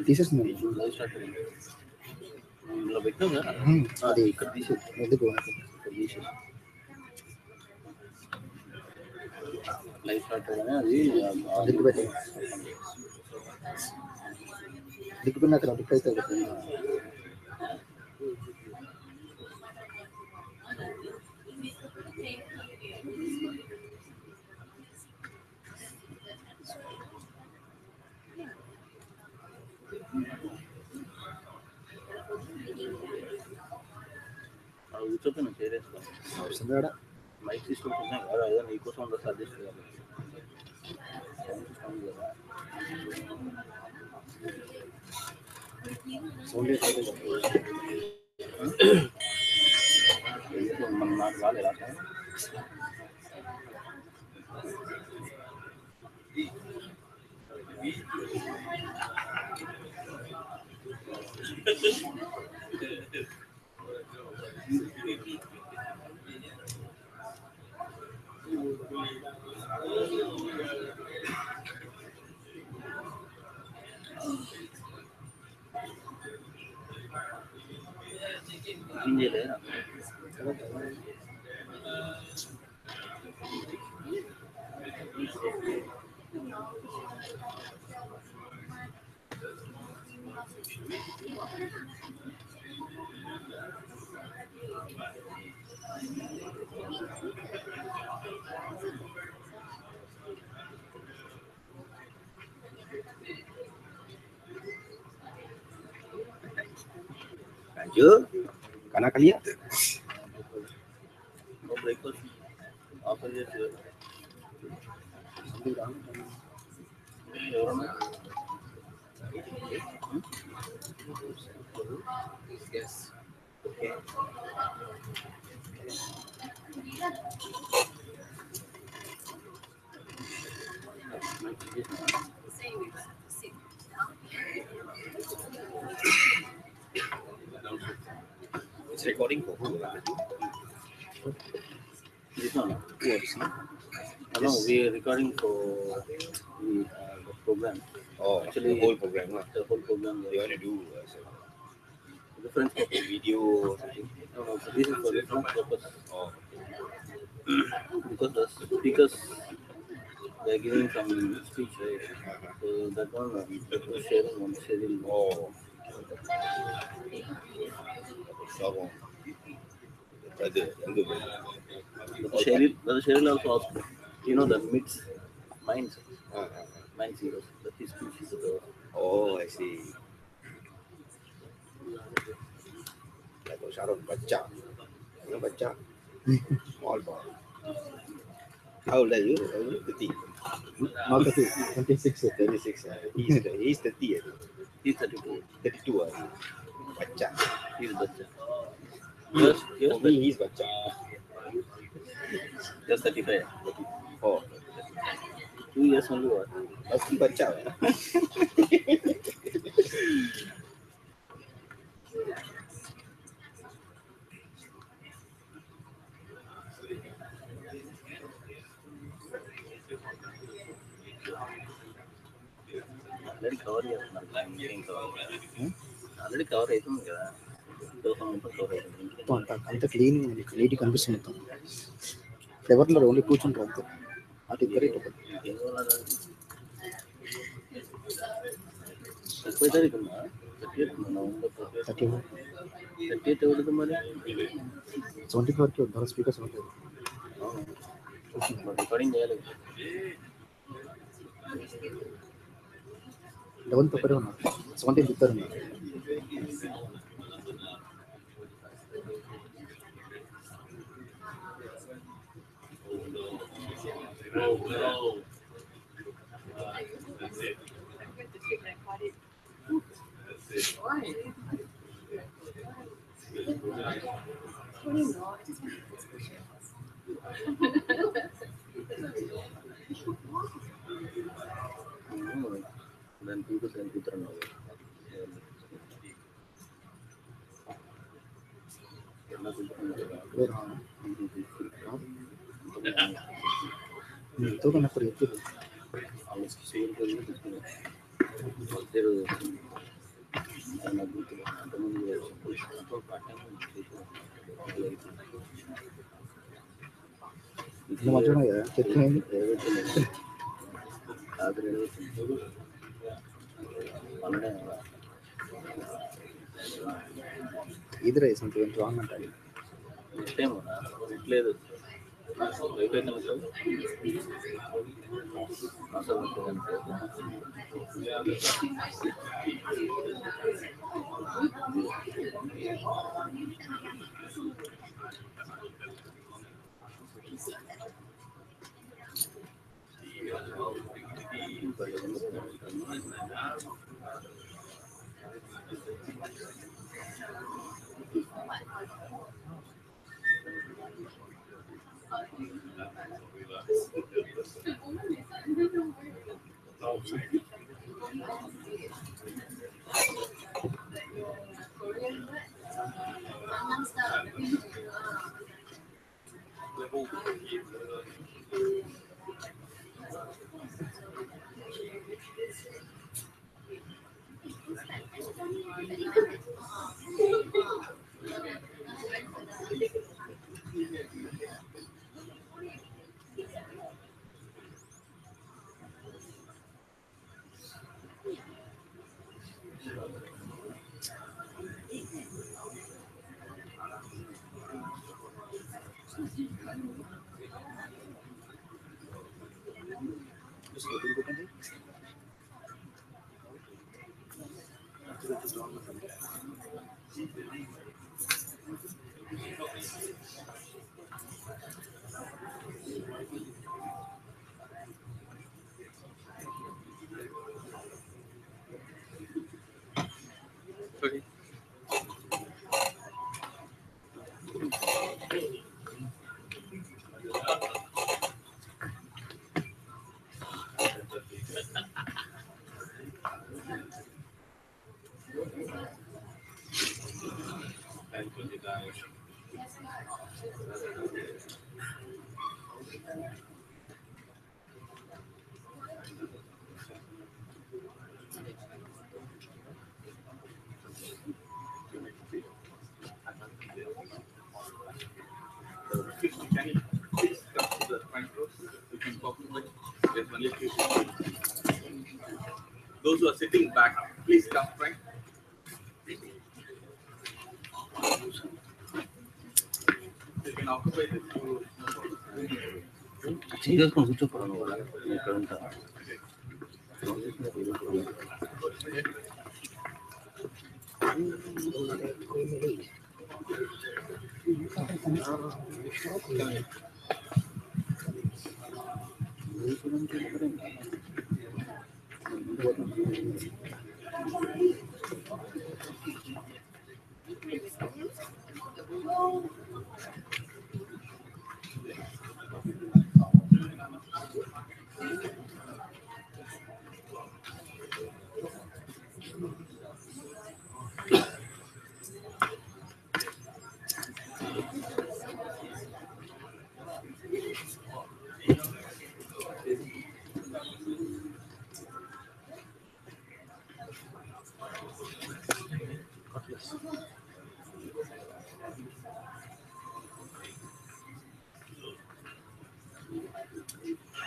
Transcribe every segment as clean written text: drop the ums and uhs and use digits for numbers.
Thesis no. అది ఎందుకు life start అది దిక్కు పెట్టే దిక్కు పెట్టిన అక్కడ దిక్కు అయితే కూర్చోపోయినా చేరేస్తా మైక్ సిస్టమ్ ఉన్నాయి కదా ఏదో నీకోసం ఉండదు సజెస్ట్ చేయాలి మన నాకు రాలేదా Karena kalian mau breakfast apa aja sih? Yes. Okay. It's recording for who? This one? Yes. No, we are recording for the program. Oh, actually, the whole program. The whole program. You want to do different video or something? No, so this is for different purpose. Oh. Because the speakers, they are giving some speech, right? So that one, sharing. Oh. So, Cheryl also asked, you know, the minds, zeros, the speech is the. Oh, I see. Like a shadow bacha. You know, bacha? Small boy. How old are you? 30. Not 30, 26. 26. He's 30. He's 32. 32. Bacha. He's bacha. Yes, he's bacha. Just 35. Oh. 2 years only. What? That's bacha. Cover చేస్తున్నారు ఇంకేం cover already cover అవుతుంది కదా cover అవుతుంది అంత clean neat కనిపిస్తుంది మొత్తం ఫ్లేవర్లో only కూర్చుంటారు అంతే అటు ఇద్దరు ఎక్కువ తారీఖు ఉందా 30th ఎవరిది మరి 24కి వద్దాం స్పీకర్స్ ఉంటాయి రికార్డింగ్ చేయాలి 11th ఒకరే ఉన్నారు 17th ఇద్దరు ఉన్నారు దాని పీపుల్స్ ఏం కూతురున్నావు ఎంతో కన్నప్పుడు ఎప్పుడు ఇద్దరు వేసి రాంగ్ అంటాడు లేదు అసలు Those who are sitting back, please come front. You can occupy this two. చేసుకొని కూర్చోపోవడం వల్ల ఇక్కడ ఉంటా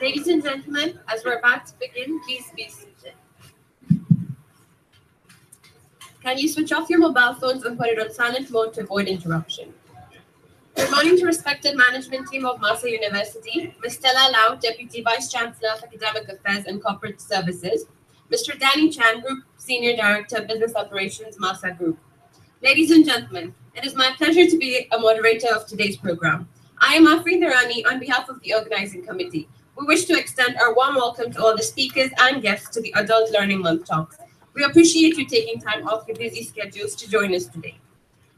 Ladies and gentlemen, as we're about to begin, please be seated. Can you switch off your mobile phones and put it on silent mode to avoid interruption? Good morning to respected management team of Masa University, Ms. Stella Lau, Deputy Vice Chancellor of Academic Affairs and Corporate Services, Mr. Danny Chan, Group Senior Director, Business Operations, Masa Group. Ladies and gentlemen, it is my pleasure to be a moderator of today's program. I am Afreen Dharani on behalf of the organizing committee. We wish to extend our warm welcome to all the speakers and guests to the Adult Learning Month talks. We appreciate you taking time off your busy schedules to join us today.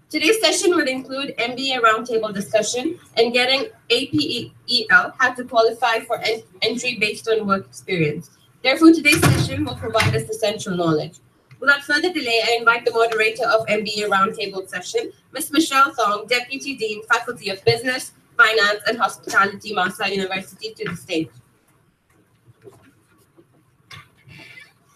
Today's session will include MBA roundtable discussion and getting APEL, how to qualify for entry based on work experience. Therefore, today's session will provide us essential knowledge. Without further delay, I invite the moderator of MBA roundtable session, Ms. Michelle Thong, Deputy Dean, Faculty of Business, Finance and Hospitality, Masa University, to the stage.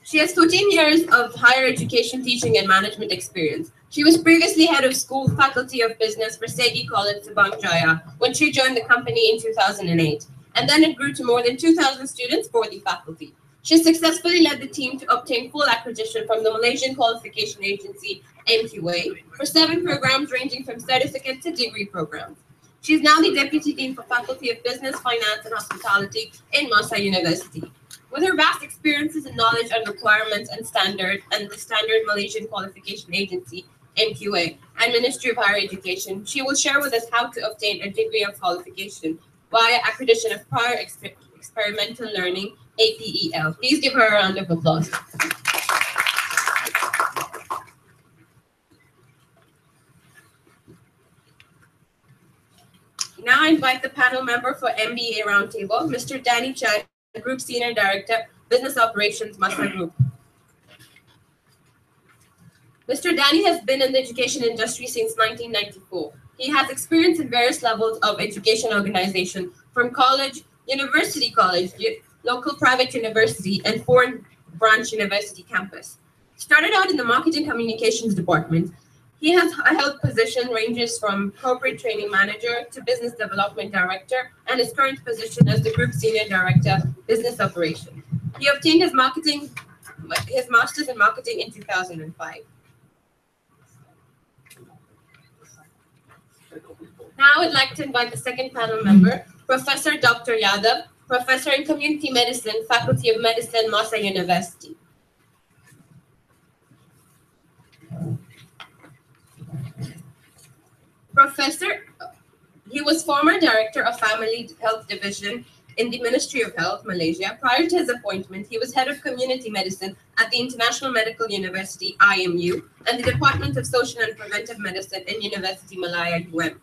She has 14 years of higher education teaching and management experience. She was previously head of school Faculty of Business for Segi College, Sabang Jaya, when she joined the company in 2008, and then it grew to more than 2,000 students for the faculty. She successfully led the team to obtain full accreditation from the Malaysian qualification agency, MQA, for 7 programs ranging from certificate to degree programs. She is now the Deputy Dean for Faculty of Business, Finance and Hospitality in Masa University. With her vast experiences and knowledge on requirements and the standard Malaysian qualification agency, MQA, and Ministry of Higher Education, she will share with us how to obtain a degree of qualification via accreditation of prior experimental learning, APEL. Please give her a round of applause. Now I invite the panel member for MBA Roundtable, Mr. Danny Chan, Group Senior Director, Business Operations, Masa Group. Mr. Danny has been in the education industry since 1994. He has experience in various levels of education organization, from college, university college, local private university, and foreign branch university campus. Started out in the Marketing Communications Department. He has held position ranges from Corporate Training Manager to Business Development Director, and his current position as the Group Senior Director, Business Operations. He obtained his Master's in Marketing in 2005. Now I would like to invite the second panel member, Professor Dr. Yadav, Professor in Community Medicine, Faculty of Medicine, Masa University. He was former Director of Family Health Division in the Ministry of Health, Malaysia. Prior to his appointment, he was Head of Community Medicine at the International Medical University, IMU, and the Department of Social and Preventive Medicine in University Malaya, UM.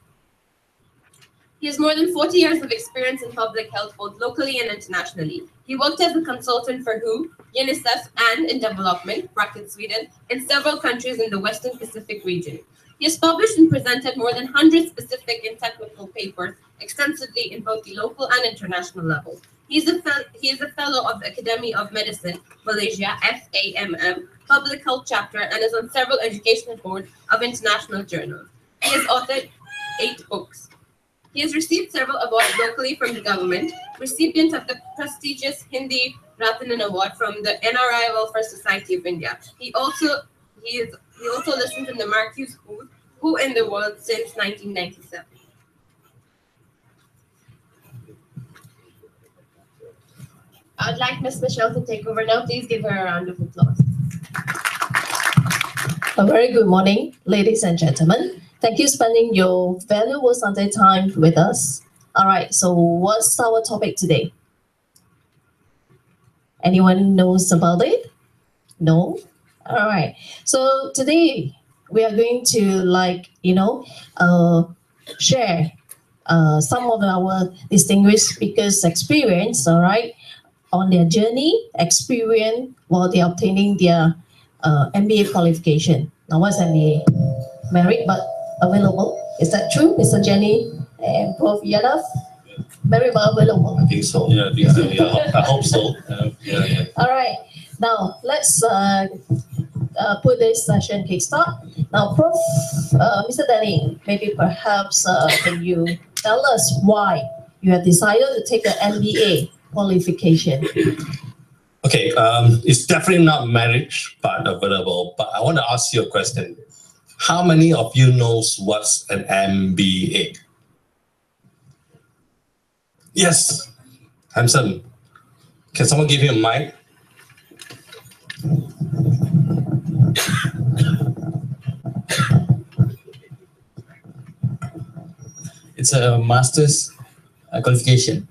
He has more than 40 years of experience in public health, both locally and internationally. He worked as a consultant for WHO, UNICEF, and in development, Sweden, in several countries in the Western Pacific region. He has published and presented more than 100 specific and technical papers extensively in both the local and international level. He is a fellow of the Academy of Medicine, Malaysia, FAMM, Public Health Chapter, and is on several educational boards of international journals. He has authored 8 books. He has received several awards locally from the government, recipient of the prestigious Hindi Ratan Award from the NRI Welfare Society of India. He also listens in the Marquis Who in the World since 1997. I'd like Ms. Michelle to take over now. Please give her a round of applause. A very good morning, ladies and gentlemen. Thank you for spending your valuable Sunday time with us. All right, so what's our topic today? Anyone knows about it? No? All right. So today we are going to share some of our distinguished speakers' experience, all right, on their journey, experience while they're obtaining their MBA qualification. Now, what's MBA? Married but available. Is that true, Mr. Jenny and Prof. Yadav? Married but available. I think so. Yeah, I think so. Yeah, I hope so. Yeah. All right. Now, let's put this session kickstart. Now, Prof, Mr. Denning, maybe perhaps can you tell us why you have decided to take an MBA qualification? Okay, it's definitely not marriage part available, but I want to ask you a question. How many of you knows what's an MBA? Yes, handsome. Can someone give him a mic? It's a master's qualification.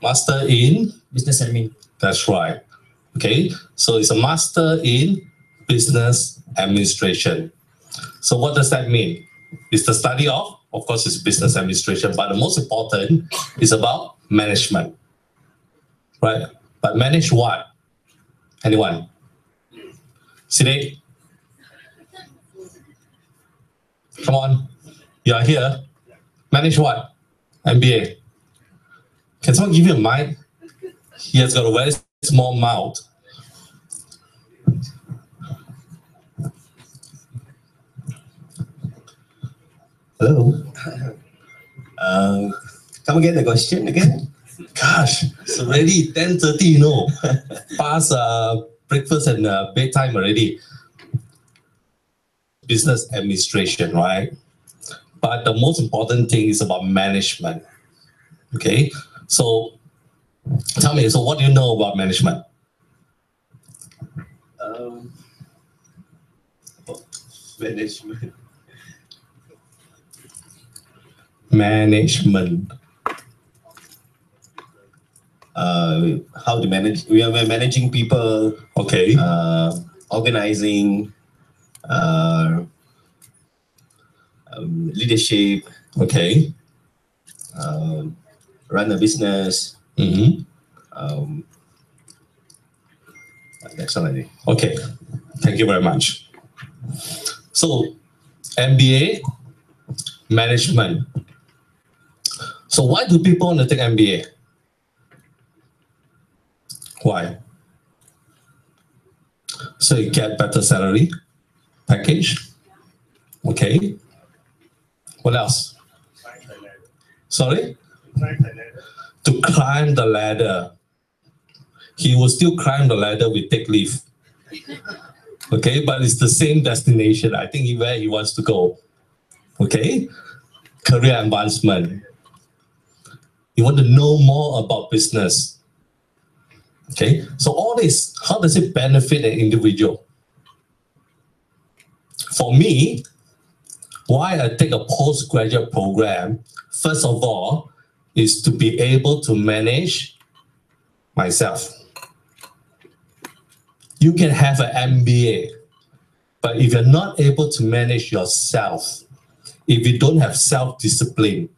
Master in? Business admin. That's right. Okay, so it's a master in business administration. So what does that mean? It's the study of course, it's business administration, but the most important is about management, right? But manage what? Anyone? Sinead? Come on, you are here. Manage what? MBA. Can someone give you a mic? He has got a very small mouth. Hello. Come again, the question again? Gosh, it's already 10:30, you know. Past breakfast and bedtime already. Business administration, right? But the most important thing is about management. Okay, so tell me, so what do you know about management? Management. Management. How to manage? We are managing people. Okay. Organizing. Leadership. Okay. Run a business. Mm-hmm. That's all I think. Okay. Thank you very much. So, MBA, management. So why do people want to take MBA? Why? So you get better salary package. Okay. What else? Sorry? To climb the ladder. He will still climb the ladder with take leave. Okay, but it's the same destination. I think where he wants to go. Okay? Career advancement. You want to know more about business. Okay, so all this, how does it benefit an individual? For me, why I take a postgraduate program, first of all, is to be able to manage myself. You can have an MBA, but if you're not able to manage yourself, if you don't have self-discipline,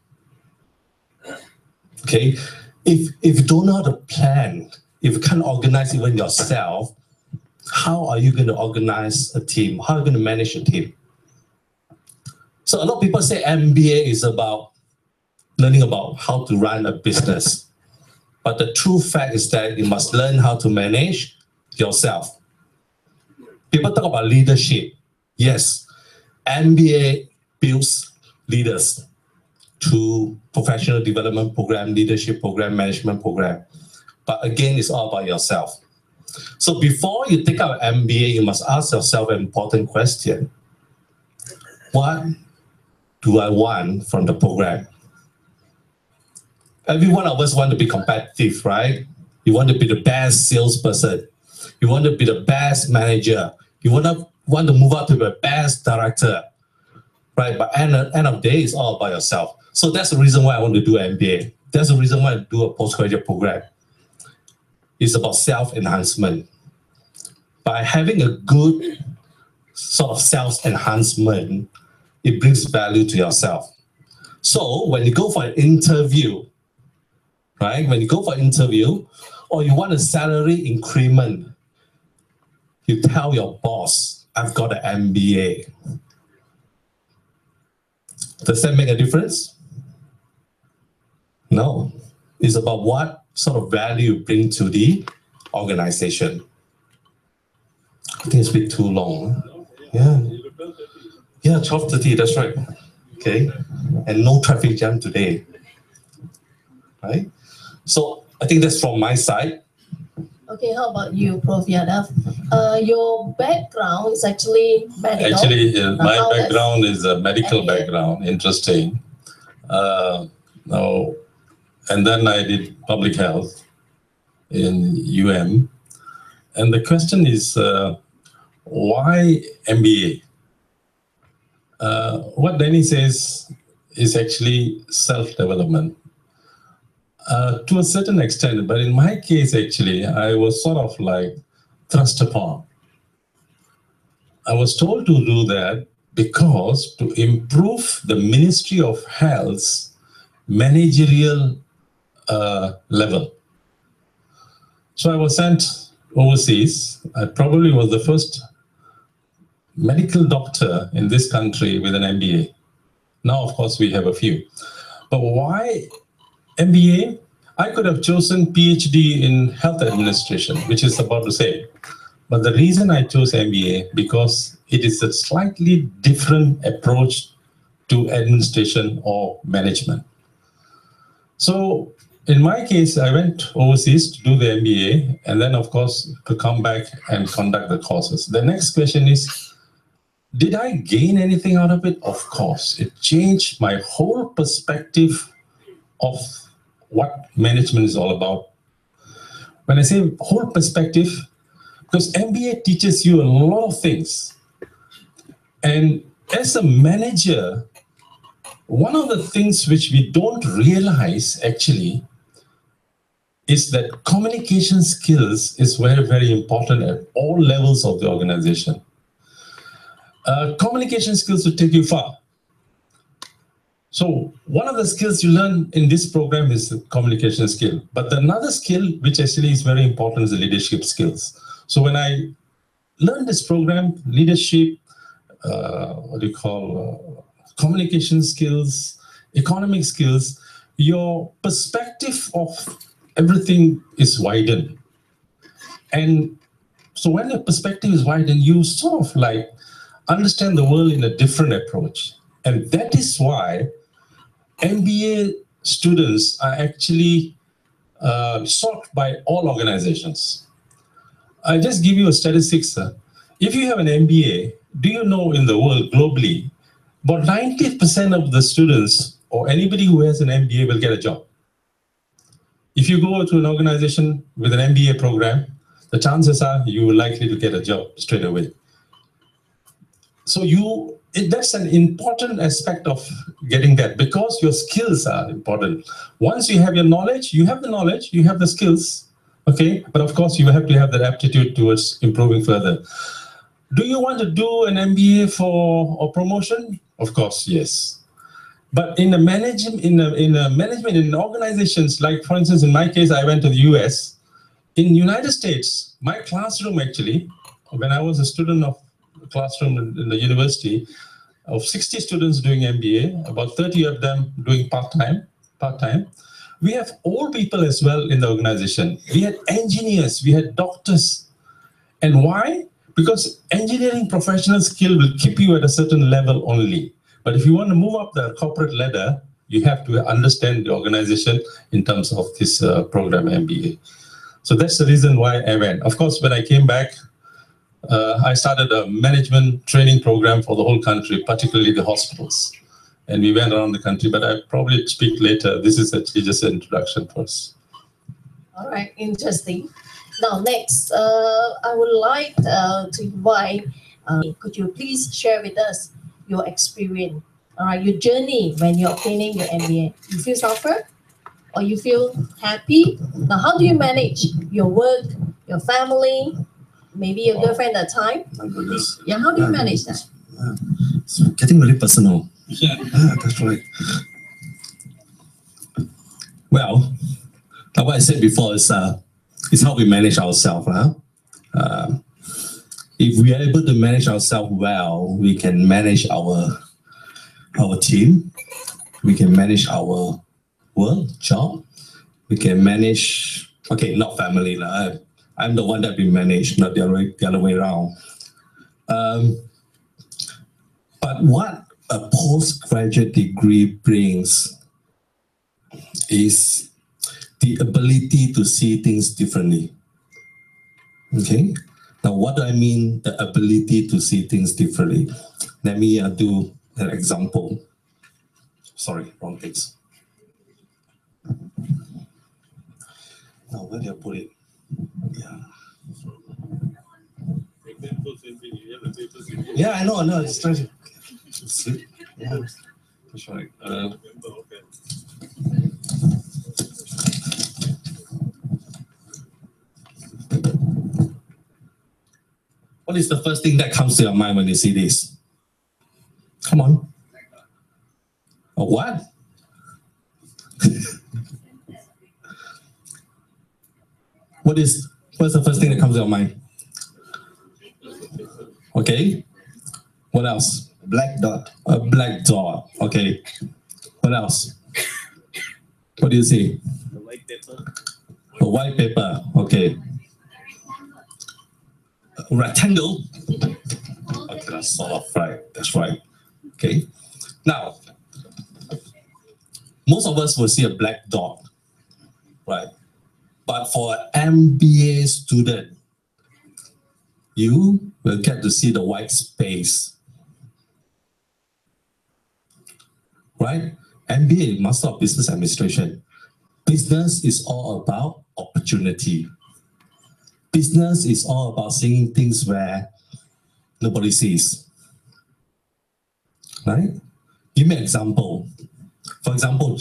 okay, if you don't know how to plan, if you can't organize even yourself, how are you going to organize a team? How are you going to manage a team? So a lot of people say MBA is about learning about how to run a business. But the true fact is that you must learn how to manage yourself. People talk about leadership. Yes, MBA builds leaders through professional development program, leadership program, management program. But again, it's all about yourself. So before you take out an MBA, you must ask yourself an important question. What do I want from the program? Every one of us want to be competitive, right? You want to be the best salesperson. You want to be the best manager. You want to move up to the best director, right? But end of the day, it's all about yourself. So that's the reason why I want to do an MBA. That's the reason why I do a postgraduate program. It's about self-enhancement. By having a good sort of self-enhancement, it brings value to yourself. So when you go for an interview, right? When you go for an interview, or you want a salary increment, you tell your boss, I've got an MBA. Does that make a difference? No. It's about what sort of value you bring to the organization. I think it's a bit too long. Yeah. Yeah, 12:30, that's right. Okay. And no traffic jam today. Right? So I think that's from my side. Okay, how about you, Prof. Yadav? Your background is actually medical. Actually, my how does background is a medical MBA? background, interesting. Now, and then I did public health in UM. And the question is, why MBA? What Danny says is actually self-development. To a certain extent, but in my case, actually, I was sort of like thrust upon. I was told to do that because to improve the Ministry of Health's managerial level. So I was sent overseas. I probably was the first medical doctor in this country with an MBA. Now, of course, we have a few. But why MBA? I could have chosen PhD in health administration, which is about the same. But the reason I chose MBA, because it is a slightly different approach to administration or management. So in my case, I went overseas to do the MBA, and then, of course, to come back and conduct the courses. The next question is, did I gain anything out of it? Of course. It changed my whole perspective of what management is all about. When I say whole perspective, because MBA teaches you a lot of things. And as a manager, one of the things which we don't realize actually is that communication skills is very, very important at all levels of the organization. Communication skills will take you far. So one of the skills you learn in this program is the communication skill. But another skill, which actually is very important, is the leadership skills. So when I learned this program, leadership, communication skills, economic skills, your perspective of everything is widened. And so when your perspective is widened, you sort of like understand the world in a different approach. And that is why MBA students are actually sought by all organizations. I just give you a statistics. If you have an MBA, do you know in the world globally, about 90% of the students or anybody who has an MBA will get a job. If you go to an organization with an MBA program, the chances are you are likely to get a job straight away. So that's an important aspect of getting that, because your skills are important. Once you have your knowledge, you have the skills, okay? But of course, you have to have that aptitude towards improving further. Do you want to do an MBA for a promotion? Of course, yes. But in the management, in organizations, like for instance, in my case, I went to the US. In United States, my classroom actually, when I was a student of classroom in the university, of 60 students doing MBA, about 30 of them doing part-time. We have old people as well in the organization. We had engineers, we had doctors. And why? Because engineering professional skill will keep you at a certain level only. But if you want to move up the corporate ladder, you have to understand the organization in terms of this program MBA. So that's the reason why I went. Of course, when I came back, I started a management training program for the whole country, particularly the hospitals. And we went around the country, but I'll probably speak later. This is actually just an introduction first. All right, interesting. Now, next, I would like to invite, could you please share with us your experience, all right, your journey when you're obtaining your MBA? You feel suffer or you feel happy? Now, how do you manage your work, your family, maybe your girlfriend at the time? My goodness. Yeah, how do you manage that? It's getting really personal. Yeah, that's right. Well, like what I said before is how we manage ourselves. If we are able to manage ourselves well, we can manage our team, we can manage our work, job, we can manage, okay, not family. I'm the one that we manage, not the other way around. But what a postgraduate degree brings is the ability to see things differently. Okay? Now, what do I mean, the ability to see things differently? Let me do an example. Sorry, wrong page. Now, where do I put it? Yeah. Yeah, I know. It's trying to sleep. Yeah, that's right. What is the first thing that comes to your mind when you see this? Come on. A what? What's the first thing that comes to your mind? Okay. What else? Black dot. A black dot. Okay. What else? What do you see? The white paper. A white paper. Okay. A rectangle. Okay, that's sort of right. That's right. Okay. Now, most of us will see a black dot, right? But for an MBA student, you will get to see the white space. Right? MBA, Master of Business Administration. Business is all about opportunity. Business is all about seeing things where nobody sees. Right? Give me an example. For example,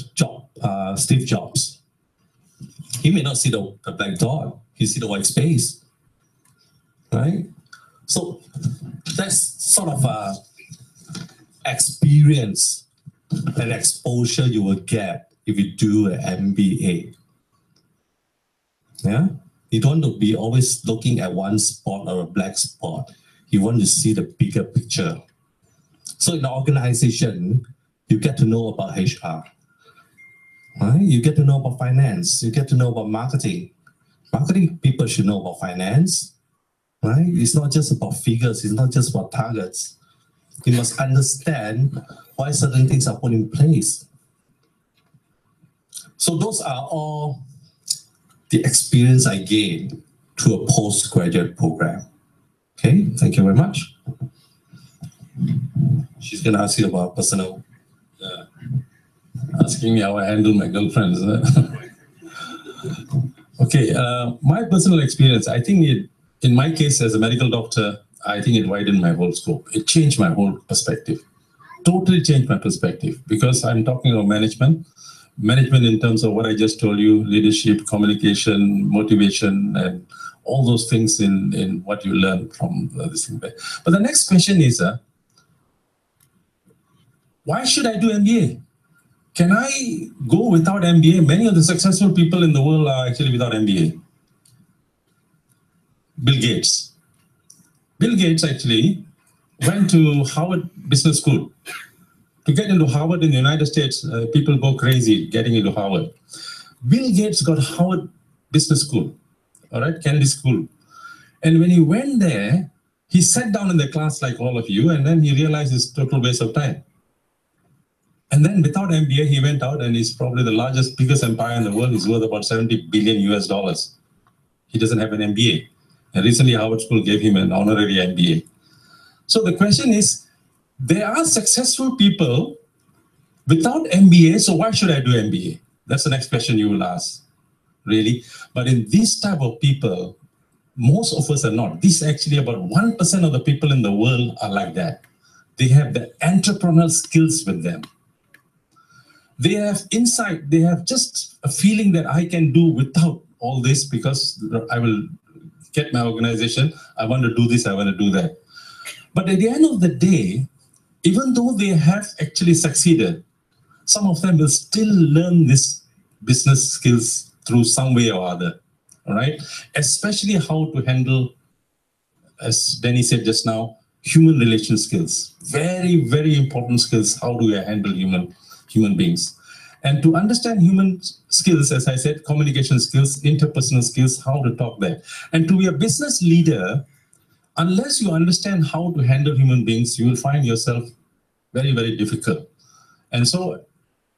Steve Jobs. He may not see the black dot, he see the white space. Right? So that's sort of a experience and exposure you will get if you do an MBA. Yeah? You don't want to be always looking at one spot or a black spot. You want to see the bigger picture. So in the organization, you get to know about HR. Right? You get to know about finance. You get to know about marketing. Marketing people should know about finance. Right? It's not just about figures. It's not just about targets. You must understand why certain things are put in place. So those are all the experience I gained through a postgraduate program. Okay, thank you very much. She's going to ask you about personal. Asking me how I handle my girlfriends. Okay, my personal experience, I think in my case as a medical doctor, I think it widened my whole scope. It changed my whole perspective. Totally changed my perspective because I'm talking about management. Management in terms of what I just told you, leadership, communication, motivation, and all those things in what you learn from this thing. But the next question is, why should I do MBA? Can I go without MBA? Many of the successful people in the world are actually without MBA. Bill Gates. Bill Gates actually went to Harvard Business School. To get into Harvard in the United States, people go crazy getting into Harvard. Bill Gates got Harvard Business School, all right, Kennedy School. And when he went there, he sat down in the class like all of you, and then he realized it's a total waste of time. And then without MBA, he went out and he's probably the largest, biggest empire in the world. He's worth about 70 billion US dollars. He doesn't have an MBA. And recently, Harvard School gave him an honorary MBA. So the question is, there are successful people without MBA, so why should I do MBA? That's the next question you will ask, really. But in this type of people, most of us are not. This actually about 1% of the people in the world are like that. They have the entrepreneurial skills with them. They have insight, they have just a feeling that I can do without all this because I will get my organization, I want to do this, I want to do that. But at the end of the day, even though they have actually succeeded, some of them will still learn this business skills through some way or other, all right? Especially how to handle, as Danny said just now, human relation skills. Very, very important skills. How do I handle human beings? And to understand human skills, as I said, communication skills, interpersonal skills, how to talk there. And to be a business leader, unless you understand how to handle human beings, you will find yourself very, very difficult. And so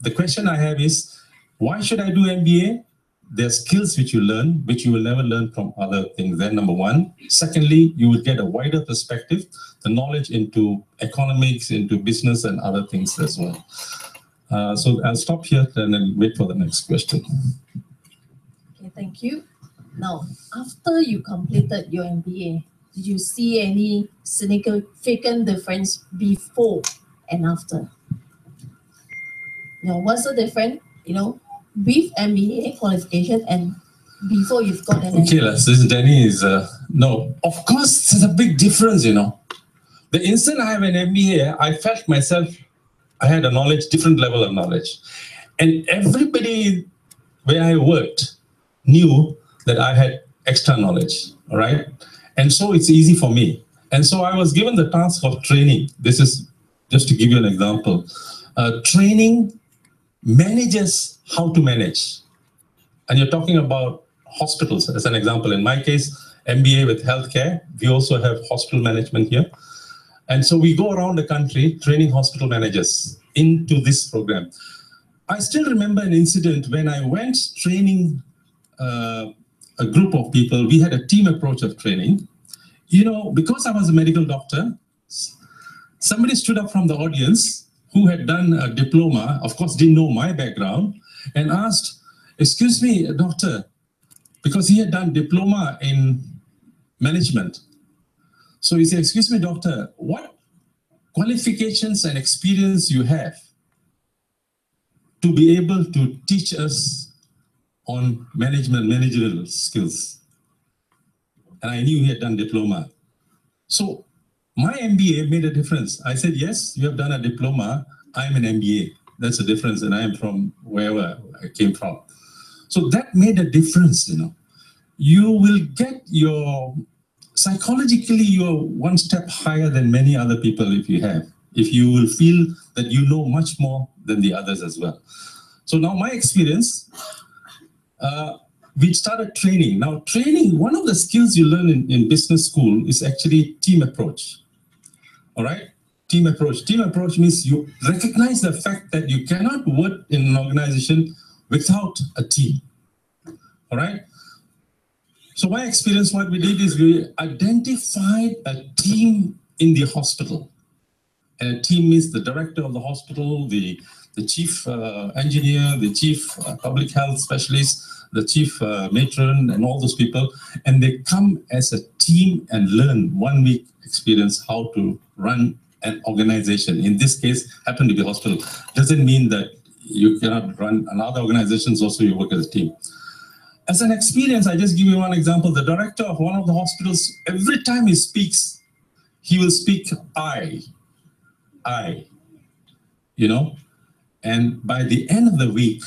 the question I have is, why should I do MBA? There are skills which you learn, which you will never learn from other things. Then number one. Secondly, you will get a wider perspective, the knowledge into economics, into business and other things as well. So I'll stop here and then wait for the next question. Okay, thank you. Now, after you completed your MBA, did you see any significant difference before and after? What's the difference, with MBA qualification and before you've got an Okay, MBA? this Danny is, no, of course, there's a big difference, The instant I have an MBA, I felt myself, I had a different level of knowledge. And everybody where I worked knew that I had extra knowledge, all right? And so it's easy for me. And so I was given the task of training. This is just to give you an example. Training managers how to manage. And you're talking about hospitals as an example. In my case, MBA with healthcare. We also have hospital management here. And so we go around the country training hospital managers into this program. I still remember an incident when I went training a group of people. We had a team approach of training. Because I was a medical doctor, somebody stood up from the audience who had done a diploma, of course didn't know my background, and asked, "Excuse me, doctor," because he had done diploma in management. So he said, "Excuse me, doctor, what qualifications and experience you have to be able to teach us on managerial skills?" And I knew he had done diploma. So my MBA made a difference. I said, "Yes, you have done a diploma. I'm an MBA. That's the difference, and I am from wherever I came from." So that made a difference, You will get psychologically, you're one step higher than many other people if you will feel that you know much more than the others as well. So now my experience, we started training. Now training, one of the skills you learn in business school is actually team approach. All right? Team approach. Team approach means you recognize the fact that you cannot work in an organization without a team. All right? So my experience, what we did is we identified a team in the hospital. And a team means the director of the hospital, the chief engineer, the chief public health specialist, the chief matron, and all those people. And they come as a team and learn 1 week experience how to run an organization. In this case, happened to be a hospital. Doesn't mean that you cannot run another organization, also you work as a team. As an experience, I just give you one example. The director of one of the hospitals, every time he speaks, he will speak I, and by the end of the week,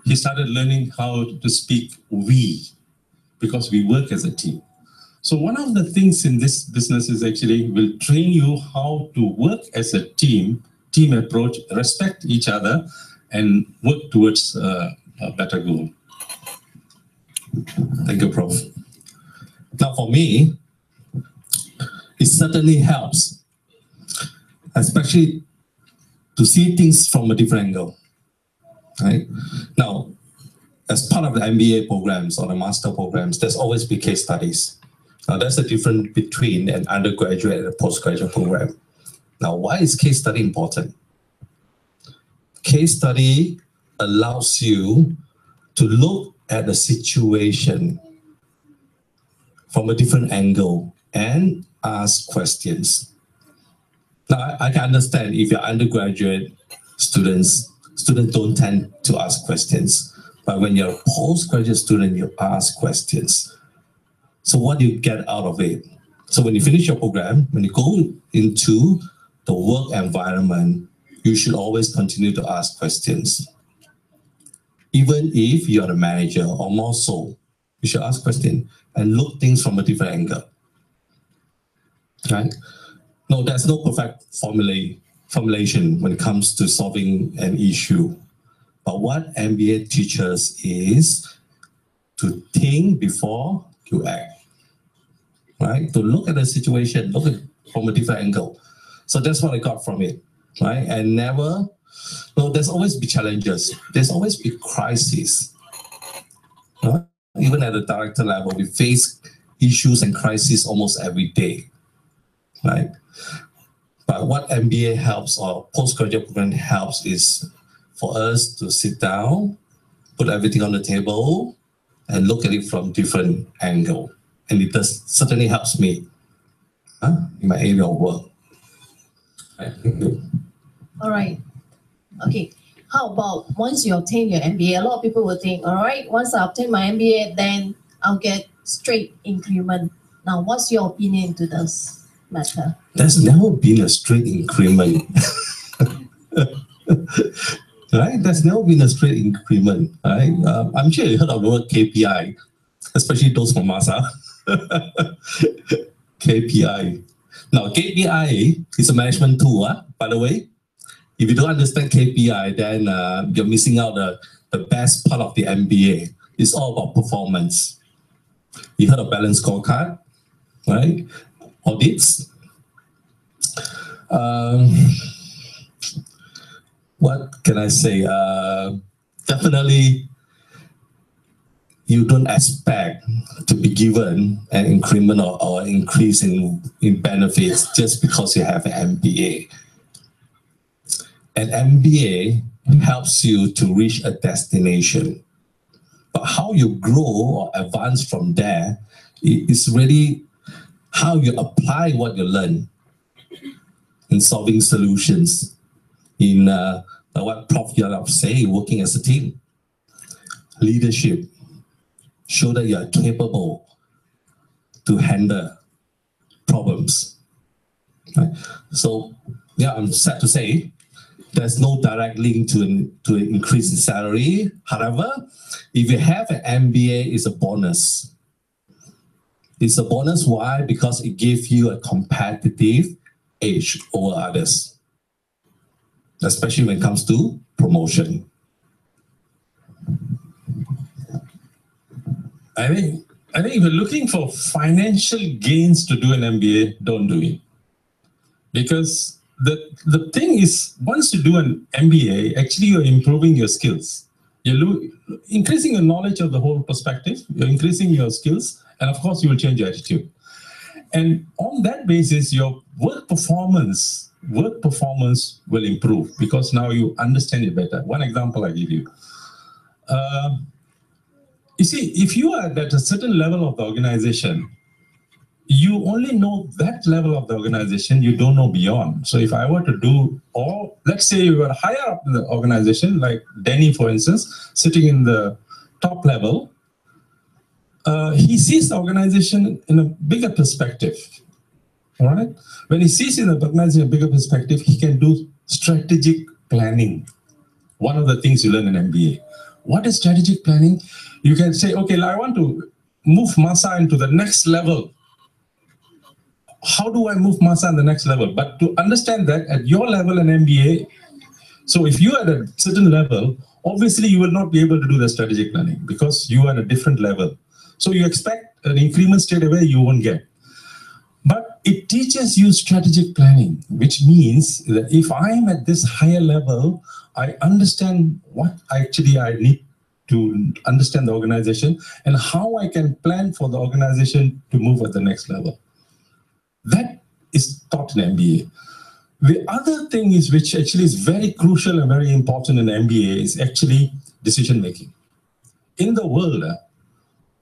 he started learning how to speak we, because we work as a team. So one of the things in this business is actually will train you how to work as a team approach, respect each other, and work towards a better goal. Thank you, Prof. Now for me, it certainly helps, especially to see things from a different angle. Right? Now, as part of the MBA programs or the master programs, there's always be case studies. Now, that's the difference between an undergraduate and a postgraduate program. Now, why is case study important? Case study allows you to look at the situation from a different angle and ask questions. Now, I can understand if you're undergraduate students don't tend to ask questions. But when you're a postgraduate student, you ask questions. So what do you get out of it? So when you finish your program, when you go into the work environment, you should always continue to ask questions. Even if you're the manager or more so, you should ask questions and look things from a different angle. Right? No, there's no perfect formulation when it comes to solving an issue. But what MBA teaches is to think before you act. Right? To look at the situation, look at it from a different angle. So that's what I got from it, right? And never, no, there's always be challenges. There's always be crises. Right? Even at the director level, we face issues and crises almost every day, right? But what MBA helps or postgraduate program helps is for us to sit down, put everything on the table, and look at it from different angle. And it does certainly helps me in my area of work. Right. All right. Okay. How about once you obtain your MBA? A lot of people will think, all right, once I obtain my MBA, then I'll get straight increment. Now, what's your opinion to this matter? There's never been a straight increment. Right? There's never been a straight increment. Right? I'm sure you heard of the word KPI, especially those from Masa. KPI. Now, KPI is a management tool, by the way. If you don't understand KPI, then you're missing out the best part of the MBA. It's all about performance. You heard of balanced scorecard, right? Audits. What can I say? Definitely, you don't expect to be given an increment or increase in benefits just because you have an MBA. An MBA helps you to reach a destination. But how you grow or advance from there is really how you apply what you learn in solving solutions, in what Prof. Yalap say, working as a team. Leadership, show that you are capable to handle problems. Right? So, yeah, I'm sad to say, there's no direct link to an increase in salary. However, if you have an MBA, it's a bonus. It's a bonus. Why? Because it gives you a competitive edge over others, especially when it comes to promotion. I think if you're looking for financial gains to do an MBA, don't do it. Because the thing is, once you do an MBA, actually you're improving your skills. You're increasing your knowledge of the whole perspective, you're increasing your skills, and of course you will change your attitude. And on that basis, your work performance will improve because now you understand it better. One example I give you. You see, if you are at a certain level of the organization, you only know that level of the organization, you don't know beyond. So if I were to do, or let's say you were higher up in the organization, like Danny, for instance, sitting in the top level, he sees the organization in a bigger perspective. All right? When he sees in the organization in a bigger perspective, he can do strategic planning. One of the things you learn in MBA. What is strategic planning? You can say, okay, I want to move Masa into the next level. How do I move Masa on the next level? But to understand that at your level in MBA, so if you are at a certain level, obviously you will not be able to do the strategic planning because you are at a different level. So you expect an increment straight away, you won't get. But it teaches you strategic planning, which means that if I'm at this higher level, I understand what actually I need to understand the organization and how I can plan for the organization to move at the next level. That is taught in MBA. The other thing is, which actually is very crucial and very important in MBA, is actually decision making. In the world,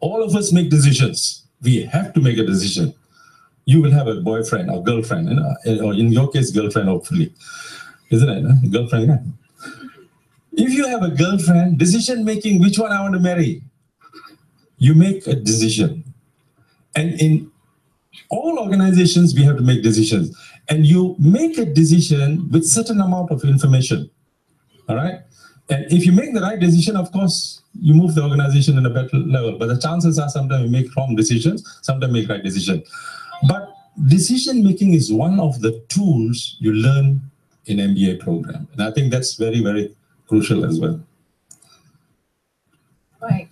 all of us make decisions. We have to make a decision. You will have a boyfriend or girlfriend, or in your case, girlfriend, hopefully. Isn't it? Girlfriend, yeah. If you have a girlfriend, decision making, which one I want to marry? You make a decision. And in all organizations, we have to make decisions. And you make a decision with certain amount of information. All right? And if you make the right decision, of course, you move the organization in a better level. But the chances are sometimes you make wrong decisions, sometimes make right decision. But decision making is one of the tools you learn in MBA program. And I think that's very, very crucial as well. Right.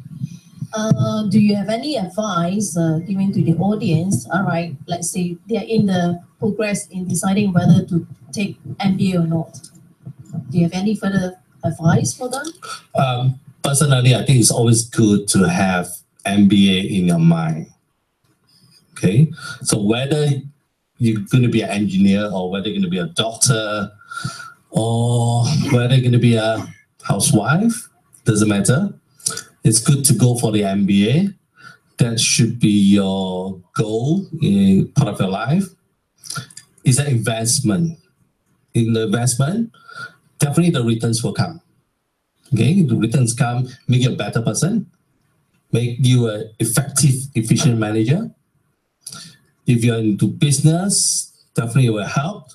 Do you have any advice given to the audience? All right, let's say they are in the progress in deciding whether to take MBA or not. Do you have any further advice for them? Personally, I think it's always good to have MBA in your mind. Okay, so whether you're going to be an engineer or whether you're going to be a doctor or whether you're going to be a housewife, doesn't matter. It's good to go for the MBA. That should be your goal in part of your life. It's an investment. In the investment, definitely the returns will come. Okay, the returns come, make you a better person, make you an effective, efficient manager. If you're into business, definitely it will help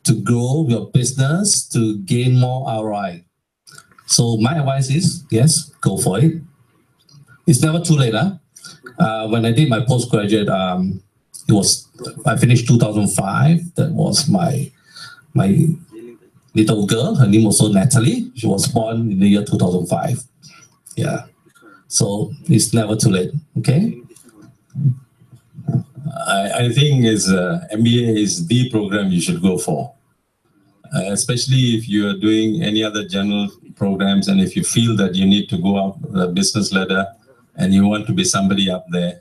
to grow your business, to gain more ROI. So my advice is, yes, go for it. It's never too late. When I did my postgraduate, I finished 2005. That was my little girl. Her name was also Natalie. She was born in the year 2005. Yeah. So it's never too late. Okay. I think MBA is the program you should go for, especially if you are doing any other general programs, and if you feel that you need to go up the business ladder and you want to be somebody up there,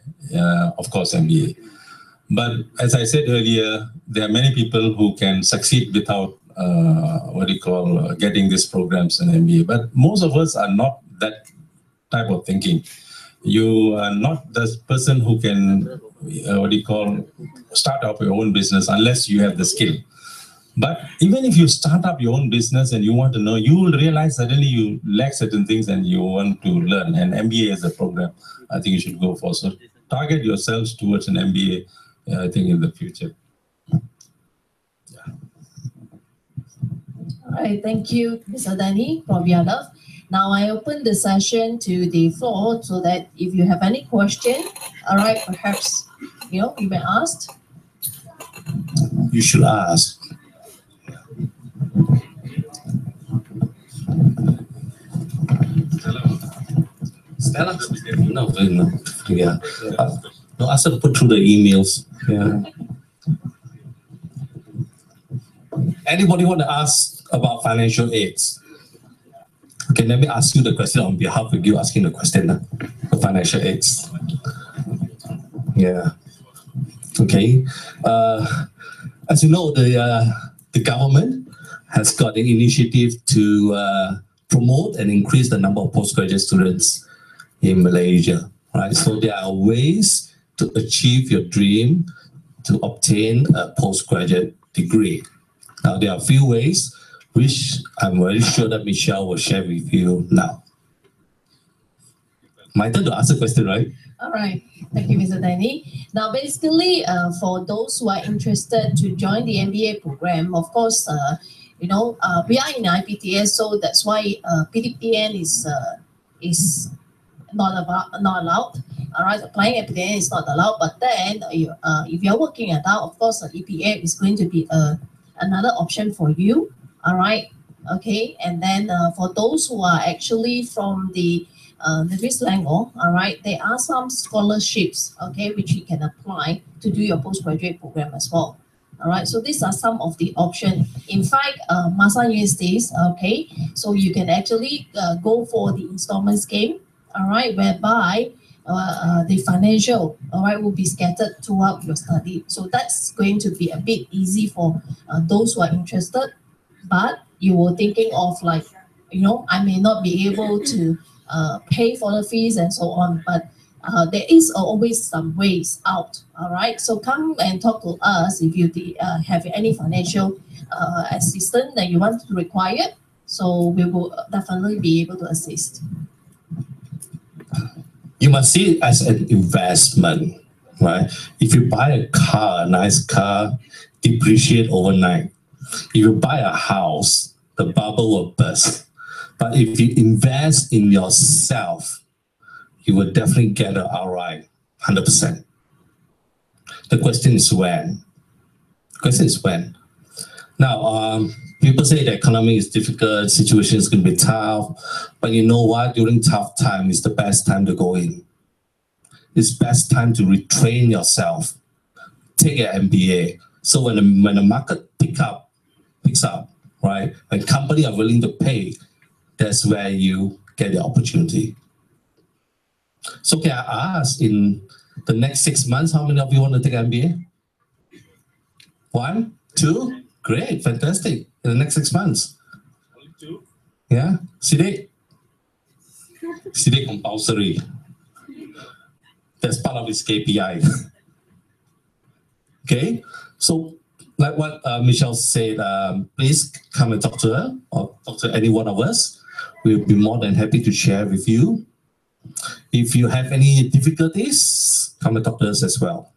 of course MBA. But as I said earlier, there are many people who can succeed without getting these programs in MBA. But most of us are not that type of thinking. You are not the person who can start up your own business unless you have the skill. But even if you start up your own business and you want to know, you will realize suddenly you lack certain things and you want to learn. And MBA is a program I think you should go for. So target yourselves towards an MBA, I think, in the future. All right, thank you, Mr. Danny, for Yadav. Now I open the session to the floor so that if you have any question, all right, perhaps, you may ask. You should ask. Stella? No. Yeah. No, ask her to put through the emails. Yeah. Anybody want to ask about financial aids? Okay, let me ask you the question on behalf of you asking the question. The financial aids. Yeah. Okay. As you know, the government has got an initiative to promote and increase the number of postgraduate students in Malaysia. Right. So there are ways to achieve your dream to obtain a postgraduate degree. Now there are a few ways which I'm very sure that Michelle will share with you now. My turn to ask a question, right? All right. Thank you, Mr. Danny. Now, basically, for those who are interested to join the MBA program, of course, we are in IPTS, so that's why PTPN is not allowed. All right, applying PTPN is not allowed. But then, if you're working adult, of course, EPA is going to be another option for you. All right. Okay. And then for those who are actually from the Selangor, all right, there are some scholarships, okay, which you can apply to do your postgraduate program as well. All right, so these are some of the options. In fact, Masa Universities, okay, so you can actually go for the installment scheme, all right, whereby the financial, all right, will be scattered throughout your study. So that's going to be a bit easy for those who are interested, but you were thinking of like, I may not be able to pay for the fees and so on, but there is always some ways out. All right, so come and talk to us if you have any financial assistance that you want to require. So we will definitely be able to assist. You must see it as an investment, right? If you buy a car, a nice car, depreciate overnight. If you buy a house, the bubble will burst. But if you invest in yourself, you will definitely get an ROI, 100%. The question is when. The question is when. Now, people say the economy is difficult, situation is going to be tough, but you know what? During tough time is the best time to go in. it's best time to retrain yourself. Take an MBA. So when the market picks up, right, when companies are willing to pay, that's where you get the opportunity. So can I ask, in the next 6 months, how many of you want to take an MBA? 1, 2? Great, fantastic. In the next 6 months. Only 2? Yeah, Sidik compulsory. That's part of his KPI. Okay, so like what Michelle said, please come and talk to her or talk to any one of us. We'll be more than happy to share with you. If you have any difficulties, come and talk to us as well.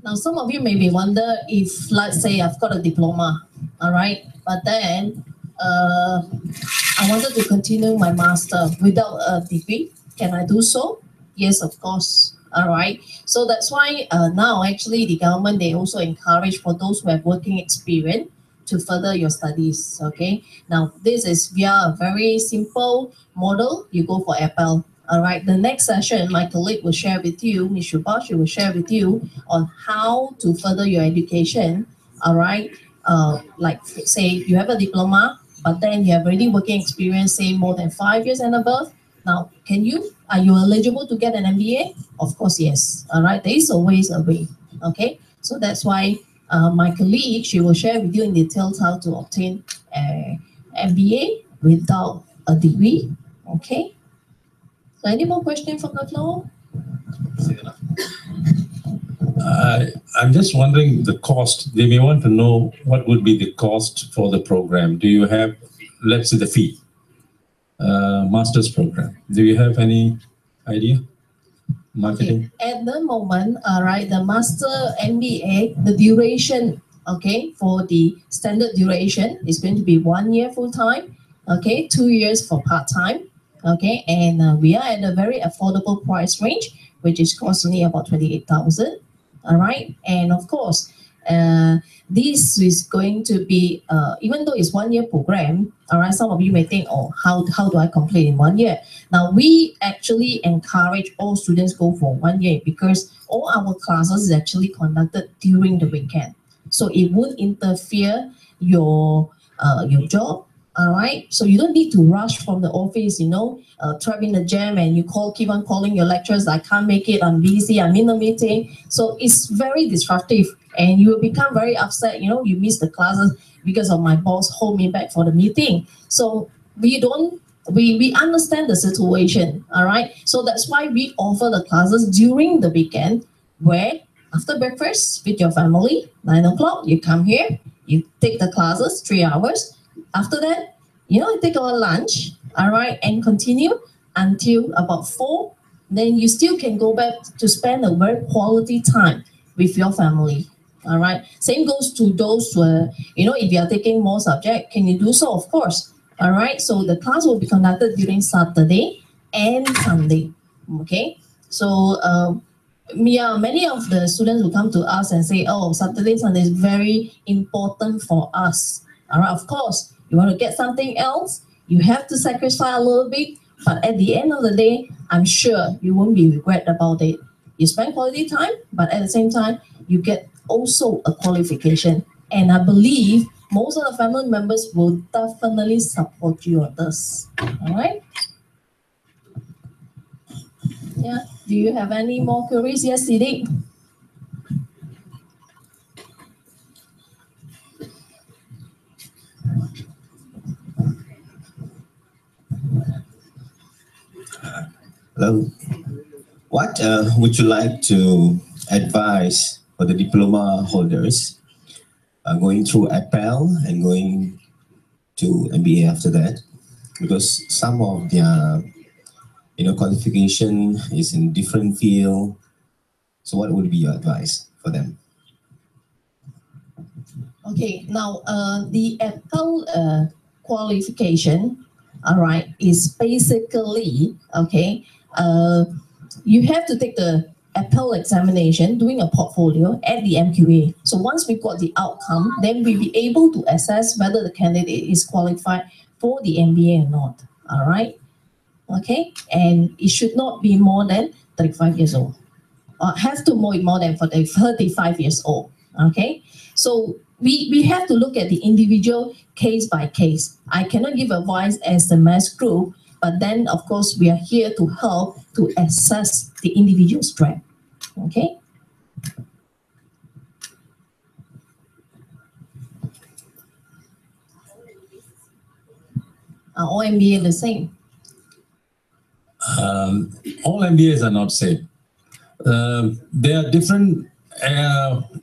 Now, some of you maybe wonder if, let's say, I've got a diploma, all right, but then I wanted to continue my master without a degree. Can I do so? Yes, of course. All right. So that's why now actually the government, they also encourage for those who have working experience to further your studies. Okay. Now this is via a very simple model. You go for Appel. All right. The next session, my colleague will share with you, Ms. Shubha, she will share with you on how to further your education. All right. Like say you have a diploma, but then you have already working experience, say more than 5 years and above. Now, are you eligible to get an MBA? Of course, yes. All right, there is always a way. Okay, so that's why my colleague, she will share with you in details how to obtain an MBA without a degree. Okay. So, any more questions from the floor? I'm just wondering the cost. They may want to know what would be the cost for the program. Do you have, let's say, the fee? Master's program. Do you have any idea? Marketing? Okay. At the moment, all right, the master MBA, the duration, okay, for the standard duration is going to be 1 year full time, okay, 2 years for part time, okay, and we are at a very affordable price range, which is costing about 28,000, all right, and of course, this is going to be, even though it's 1 year program, all right, some of you may think, oh, how do I complete in 1 year? Now, we actually encourage all students go for 1 year because all our classes is actually conducted during the weekend. So it won't interfere your job, all right? So you don't need to rush from the office, trap in the jam and you keep on calling your lecturers, I can't make it, I'm busy, I'm in a meeting. So it's very disruptive and you will become very upset, you miss the classes because of my boss hold me back for the meeting. So we understand the situation, all right? So that's why we offer the classes during the weekend where after breakfast with your family, 9 o'clock, you come here, you take the classes, 3 hours. After that, you take our lunch, all right, and continue until about 4. Then you still can go back to spend a very quality time with your family. All right. Same goes to those who, if you are taking more subject, can you do so? Of course. All right. So the class will be conducted during Saturday and Sunday. Okay. So many of the students will come to us and say, oh, Saturday, Sunday is very important for us. All right. Of course, you want to get something else, you have to sacrifice a little bit. But at the end of the day, I'm sure you won't be regret about it. You spend quality time, but at the same time, you get also a qualification. And I believe most of the family members will definitely support you on this. All right? Yeah. Do you have any more queries? Yes, Sidik. Hello. What would you like to advise for the diploma holders going through Appel and going to MBA after that? Because some of their qualification is in different field. So what would be your advice for them? Okay, now the Appel qualification, all right, is basically, okay, you have to take the Appel examination, doing a portfolio at the MQA. So once we got the outcome, then we'll be able to assess whether the candidate is qualified for the MBA or not, all right? Okay, and it should not be more than 35 years old. Have to more than 35 years old. Okay, so we have to look at the individual case by case. I cannot give advice as the Mbas group, but then of course we are here to help to assess the individual strength. Okay. Are all MBA the same? All MBAs are not same. There are different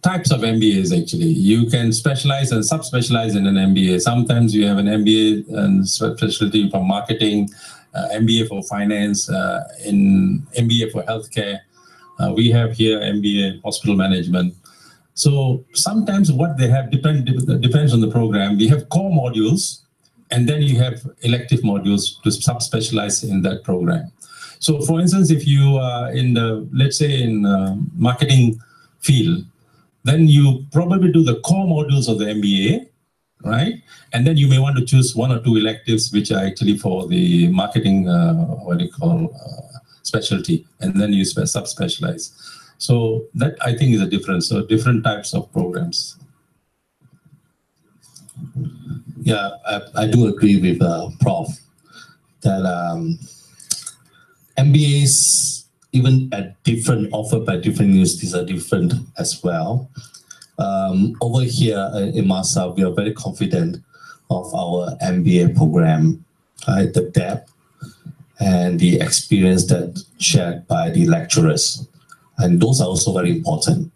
types of MBAs actually. You can specialize and sub-specialize in an MBA. Sometimes you have an MBA and specialty for marketing, MBA for finance, in MBA for healthcare. We have here MBA hospital management. So sometimes what they have depends on the program. We have core modules, and then you have elective modules to sub-specialize in that program. So for instance, if you are in the, let's say in marketing field, then you probably do the core modules of the MBA, right? And then you may want to choose one or two electives, which are actually for the marketing, specialty, and then you sub-specialize. So that I think is a difference. So different types of programs. Yeah, I do agree with Prof. that MBAs, even at different offered by different universities, are different as well. Over here in Mbas, we are very confident of our MBA program, right? The depth and the experience that shared by the lecturers. And those are also very important.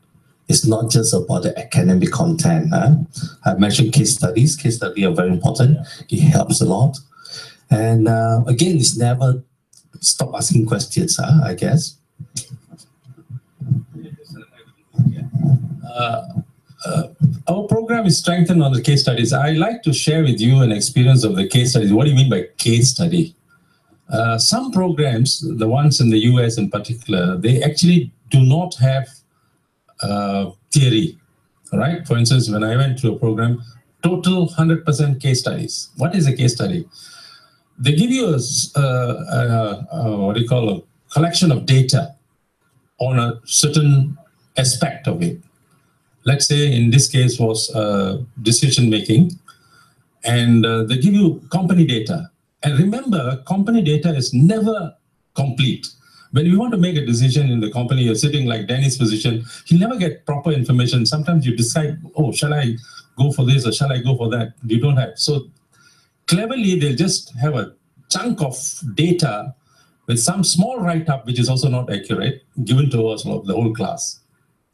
It's not just about the academic content. I mentioned case studies. Case studies are very important. It helps a lot. And again, it's never stop asking questions, I guess. Our program is strengthened on the case studies. I like to share with you an experience of the case studies. What do you mean by case study? Some programs, the ones in the US in particular, they actually do not have theory, right? For instance, when I went through a program, total 100% case studies. What is a case study? They give you a collection of data on a certain aspect of it. Let's say in this case was decision making, and they give you company data. And remember, company data is never complete. When you want to make a decision in the company, you're sitting like Danny's position, you never get proper information. Sometimes you decide, oh, shall I go for this or shall I go for that? You don't have. So cleverly, they'll just have a chunk of data with some small write-up, which is also not accurate, given to us, the whole class.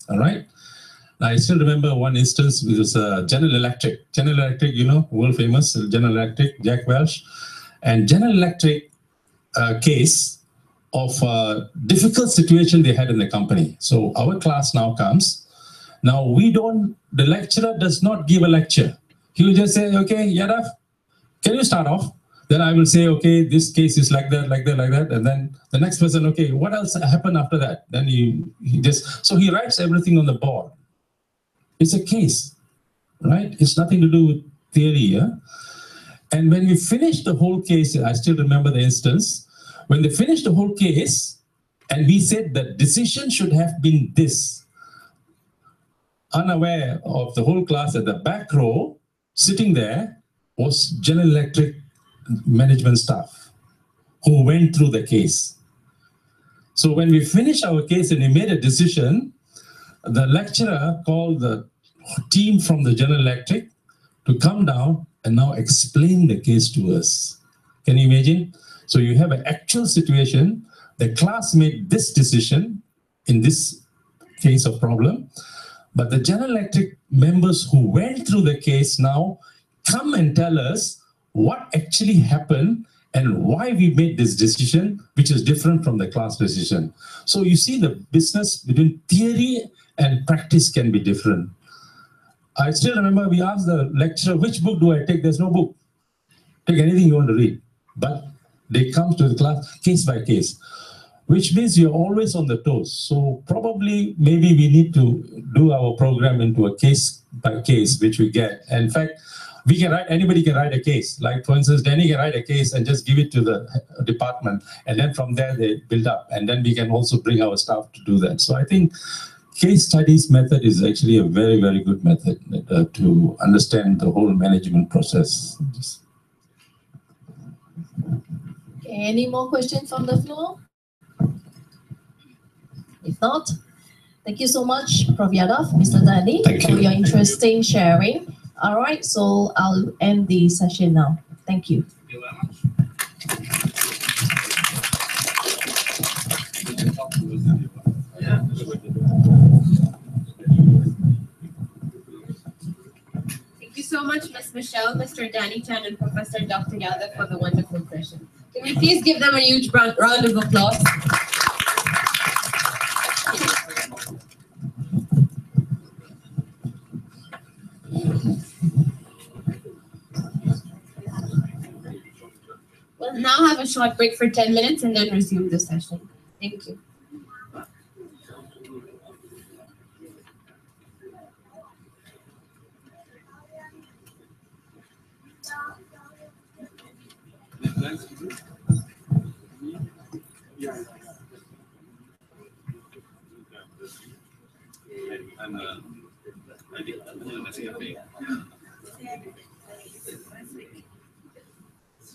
All right? I still remember one instance, which was General Electric. General Electric, you know, world famous, General Electric, Jack Welch. And General Electric case of a difficult situation they had in the company. So our class now comes. Now the lecturer does not give a lecture. He will just say, okay, Yadav, can you start off? Then I will say, okay, this case is like that, like that, like that. And then the next person, okay, what else happened after that? Then he writes everything on the board. It's a case, right? It's nothing to do with theory. Yeah? And when we finished the whole case, I still remember the instance, when they finished the whole case, and we said that decision should have been this, unaware of the whole class at the back row, sitting there, was General Electric management staff who went through the case. So when we finished our case and we made a decision, the lecturer called the team from the General Electric to come down and now explain the case to us. Can you imagine? So you have an actual situation, the class made this decision in this case of problem, but the General Electric members who went through the case now come and tell us what actually happened and why we made this decision, which is different from the class decision. So you see the business between theory and practice can be different. I still remember we asked the lecturer, which book do I take? There's no book. Take anything you want to read. But they come to the class case by case, which means you're always on the toes. So probably, maybe we need to do our program into a case by case, which we get. In fact, we can write, anybody can write a case. Like for instance, Danny can write a case and just give it to the department. And then from there they build up. And then we can also bring our staff to do that. So I think case studies method is actually a very, very good method to understand the whole management process. Okay, any more questions from the floor? If not, thank you so much, Prof. Yadav, Mr. Dani, for your interesting sharing. All right, so I'll end the session now. Thank you. Thank you very much. Thank you so much, Ms. Michelle, Mr. Danny Chan, and Professor Dr. Yadav for the wonderful session. Can we please give them a huge round of applause? We'll now have a short break for 10 minutes and then resume the session. Thank you.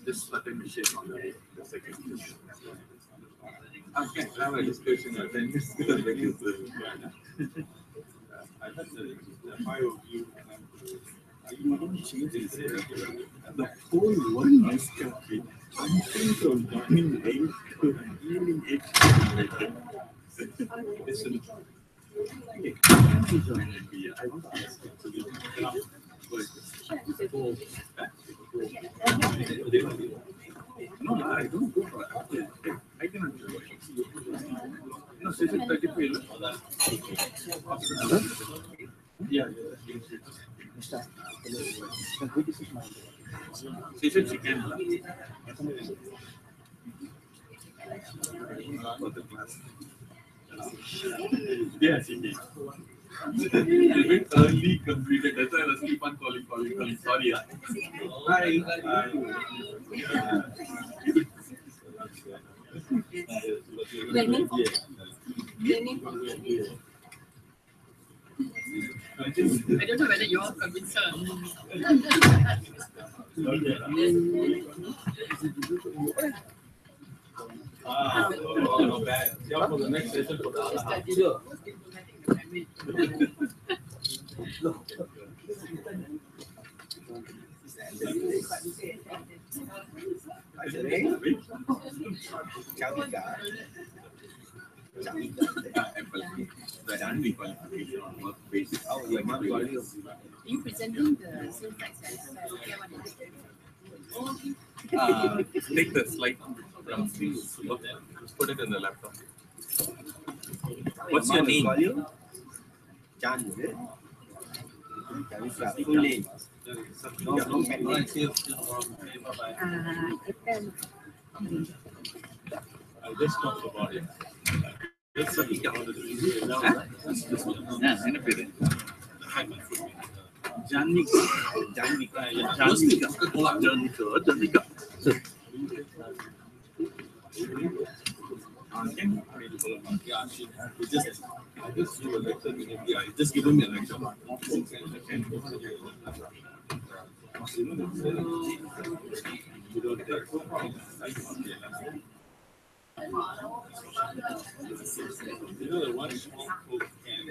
Just let me shake on the second. I can't have a discussion at 10 minutes. I had the five of you. You don't change it. The whole world is country. I'm thinking from morning 8 to evening 8. Listen, I can't join NBA. I want to ask you to no, I don't go for it. I cannot do it. No, she said 35. Yeah. She said she can. For the class. Yeah, she did. A bit early completed. That's why I was keep on calling. Sorry. Hi. I don't know whether you all convinced her. No bad. Yeah, for the next session for the sure. Are you presenting the syntax as Take the slide from put it in the laptop. What's your name? Full name. I just talked about it. Let's see. Janika. Just give him a lecture. You know the one small Coke can.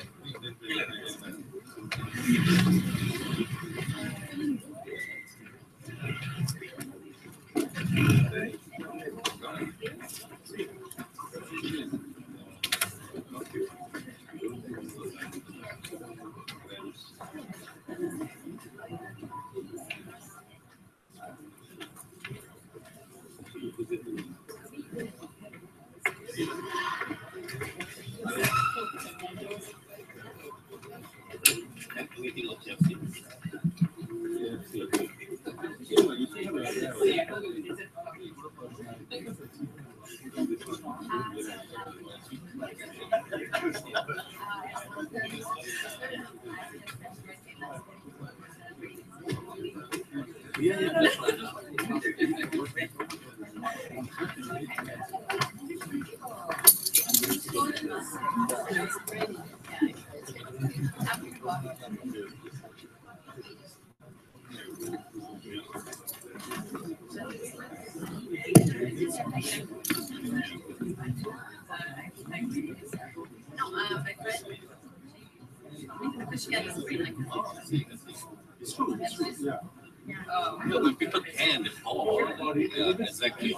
Yeah, when people can, yeah, exactly.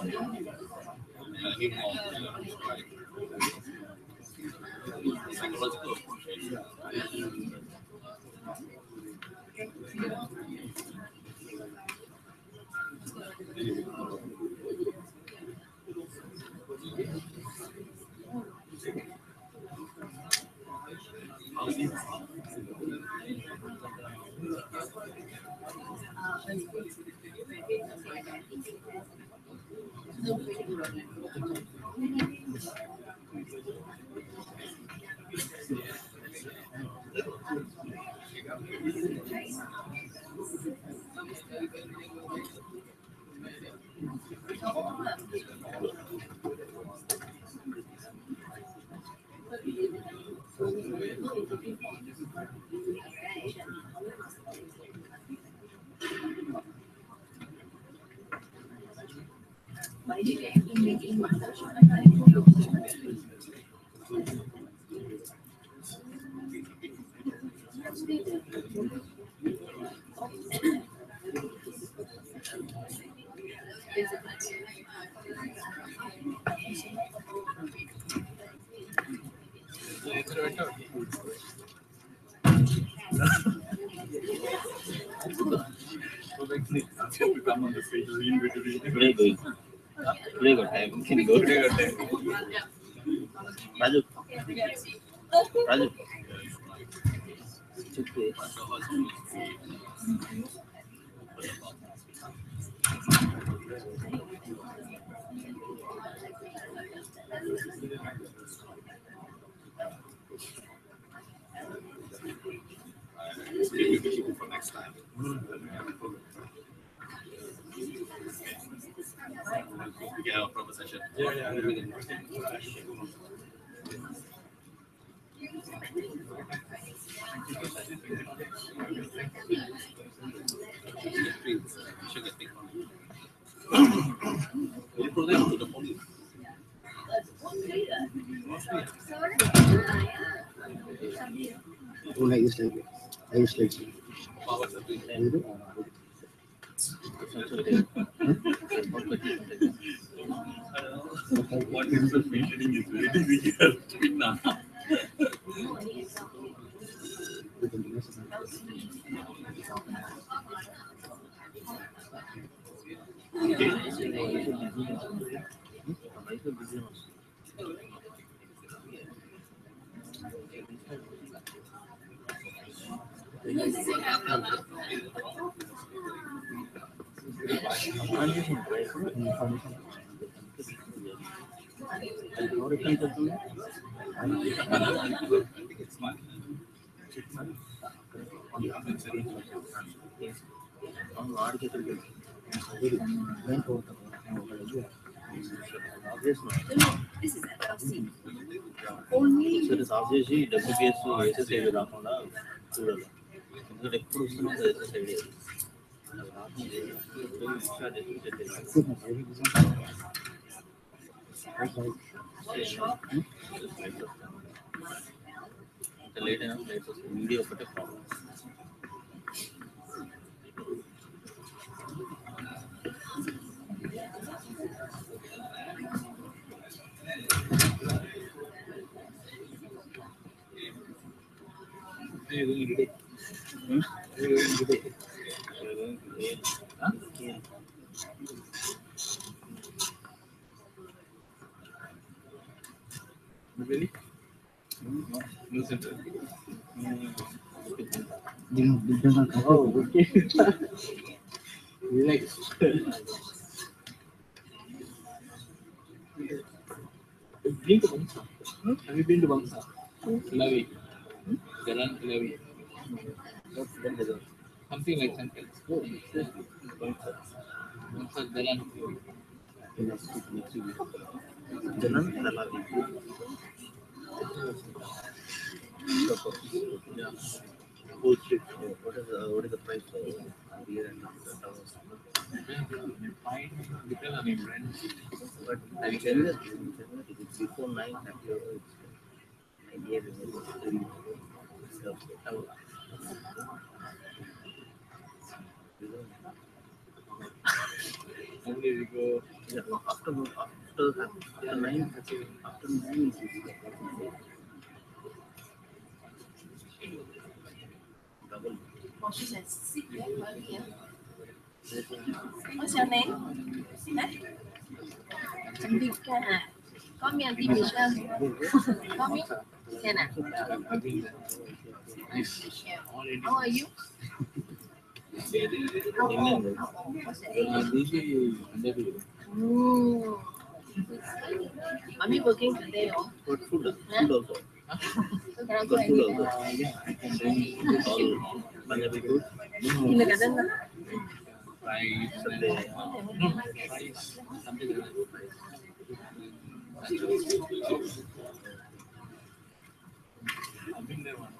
Psychological approach. Come on the stage, read between. Very good. Very good time. Can you go? Very good time. Raju. Raju. It's okay. For next time. We can have a proper session. Sugar thing. You put them to the police. Don't I used like it. I used like it. What is the mentioning is very difficult to now. Obviously WBS SS ID రాకుండా చూడాలి ఎందుకంటే ఎప్పుడు వస్తున్నా SS ID late అయినా flights వస్తుంది media ఒకటే problem Really? No center. Oh, okay. Relax. Been to Bangsa? Have you been to Bangsa? Lavi. Jalan Lavi. Something like Central. Bangsa. Jalan Lalavi. Yeah. Bullshit. What is the price for beer and towers? But I will tell you, it's before 9 €. Only we go after 9 after 9 double. What's your name? Chandika. Call me Auntie Michelle. Call me. Can I? How are you? What's the age? Mommy working today, oh? What food? Food also. So can I go anywhere? All Punjabi food. In the garden. Sunday. I've been there once.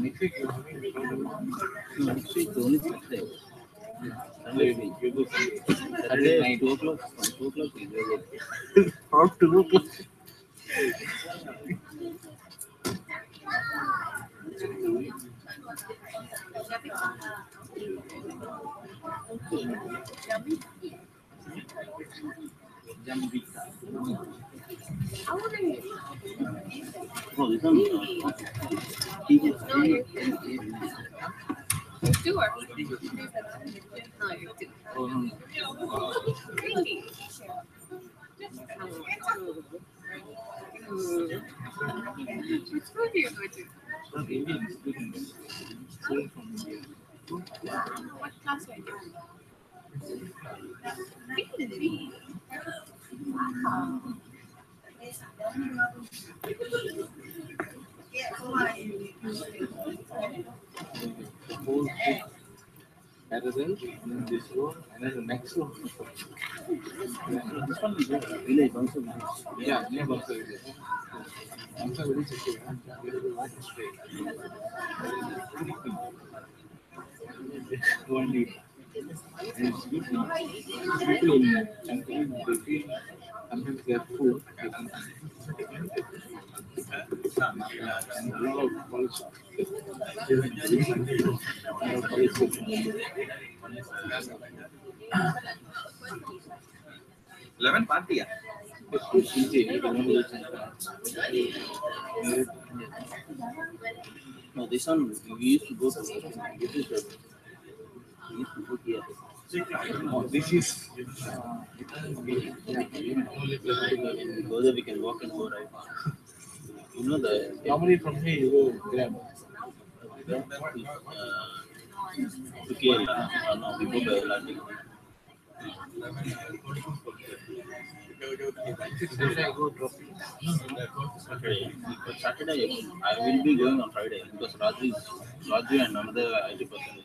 Next week, next week only Saturday. Sunday we go Saturday 2 o'clock. From 2 o'clock we go. From 2 o'clock. Oh, this one. No, you do or? No, you do. Oh, no. Really? Which school do you go to? What class are you in? Really? Wow. Parallel, and then this one, and then the next one. This one is village also. Yeah, near Bangsa village. Bangsa village is only. And it's good. People in Changkiri, they feel sometimes they have food. And a lot of college. 11 party. No, this one we used to go to. This is we used to go here. Oh, this is. Go there, we can walk and go right. You know the. Normally from here you go grab. To KL. No, we go by landing. Saturday, I will be going on Friday because Raju and another IT person.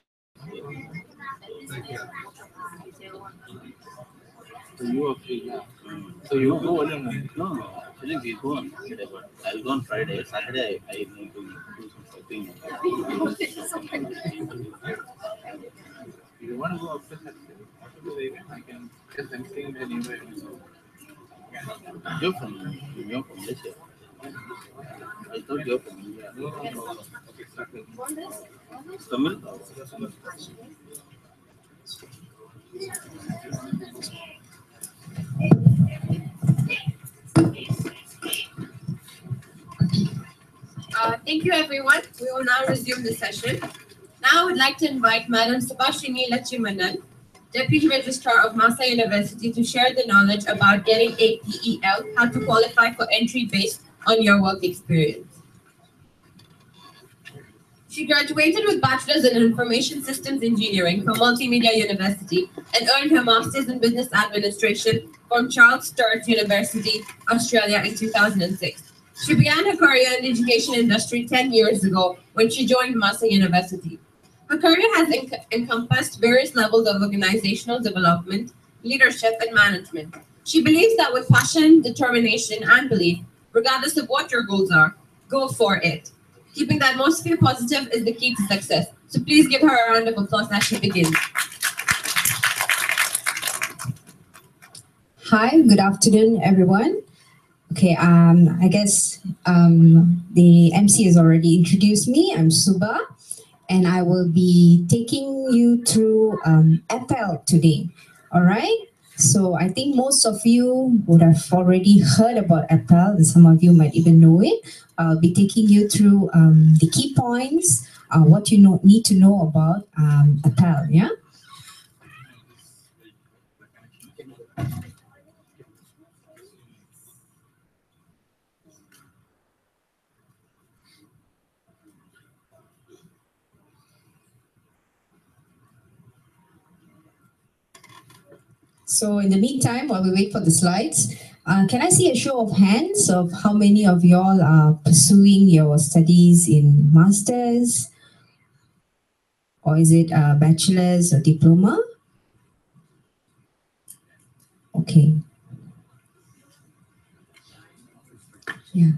So you are free now. So you go alone? No, actually we go on Saturday, but I'll go on Friday. Saturday I need to do some shopping. If you want to go after Saturday, I can just anything anywhere. You're from Malaysia. I thought you're from India. No. Tamil? Thank you, everyone. We will now resume the session. Now I would like to invite Madam Subhashini Lachimanan, Deputy Registrar of Masa University, to share the knowledge about getting a PEL, how to qualify for entry based on your work experience. She graduated with Bachelor's in Information Systems Engineering from Multimedia University and earned her Master's in Business Administration from Charles Sturt University, Australia in 2006. She began her career in the education industry 10 years ago when she joined Massa University. Her career has encompassed various levels of organizational development, leadership, and management. She believes that with passion, determination, and belief, regardless of what your goals are, go for it. Keeping the atmosphere positive is the key to success. So please give her a round of applause as she begins. Hi, good afternoon, everyone. Okay, I guess the MC has already introduced me. I'm Suba, and I will be taking you through Appel today. All right. So I think most of you would have already heard about Appel, and some of you might even know it. I'll be taking you through the key points, what you need to know about Appel. Yeah. So in the meantime, while we wait for the slides, can I see a show of hands of how many of y'all are pursuing your studies in masters? Or is it a bachelor's or diploma? Okay. Yeah.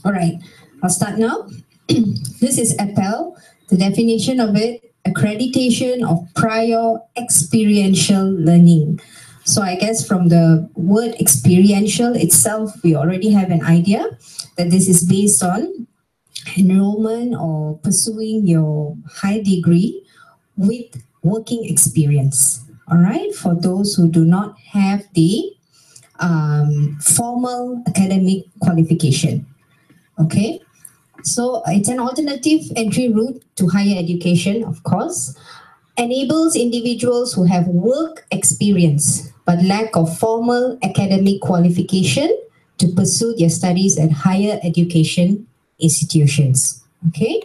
All right, I'll start now. This is APEL. The definition of it, accreditation of prior experiential learning. So I guess from the word experiential itself, we already have an idea that this is based on enrollment or pursuing your high degree with working experience. All right, for those who do not have the formal academic qualification. Okay, so it's an alternative entry route to higher education, of course, enables individuals who have work experience but lack of formal academic qualification to pursue their studies at higher education institutions. Okay.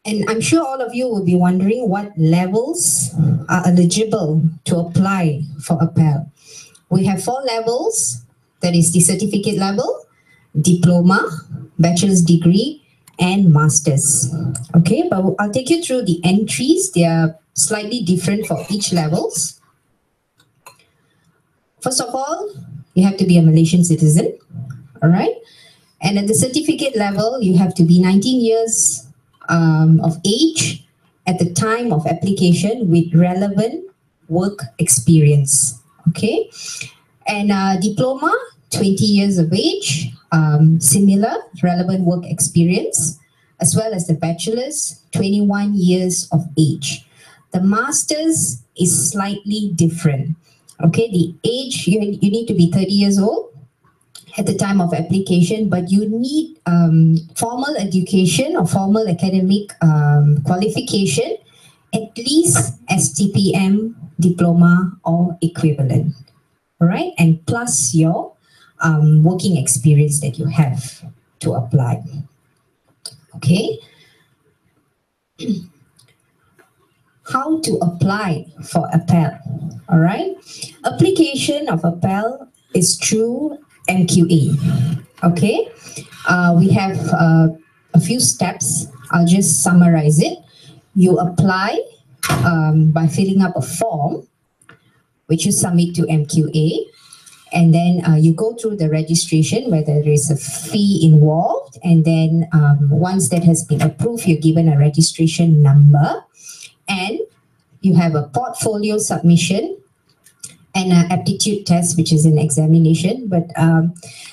And I'm sure all of you will be wondering what levels are eligible to apply for APEL. We have 4 levels, that is the certificate level, diploma, bachelor's degree, and master's. Okay, but I'll take you through the entries. They are slightly different for each levels. First of all, you have to be a Malaysian citizen, all right? And at the certificate level, you have to be 19 years of age at the time of application with relevant work experience, okay? And diploma, 20 years of age, similar relevant work experience, as well as the bachelor's, 21 years of age. The master's is slightly different. Okay, the age, you need to be 30 years old at the time of application, but you need formal education or formal academic qualification, at least STPM diploma or equivalent, all right? And plus your working experience that you have to apply, okay? How to apply for APEL, all right? Application of APEL is through MQA, okay? We have a few steps. I'll just summarize it. You apply by filling up a form, which you submit to MQA, and then you go through the registration where there is a fee involved, and then once that has been approved, you're given a registration number, and you have a portfolio submission and an aptitude test, which is an examination. But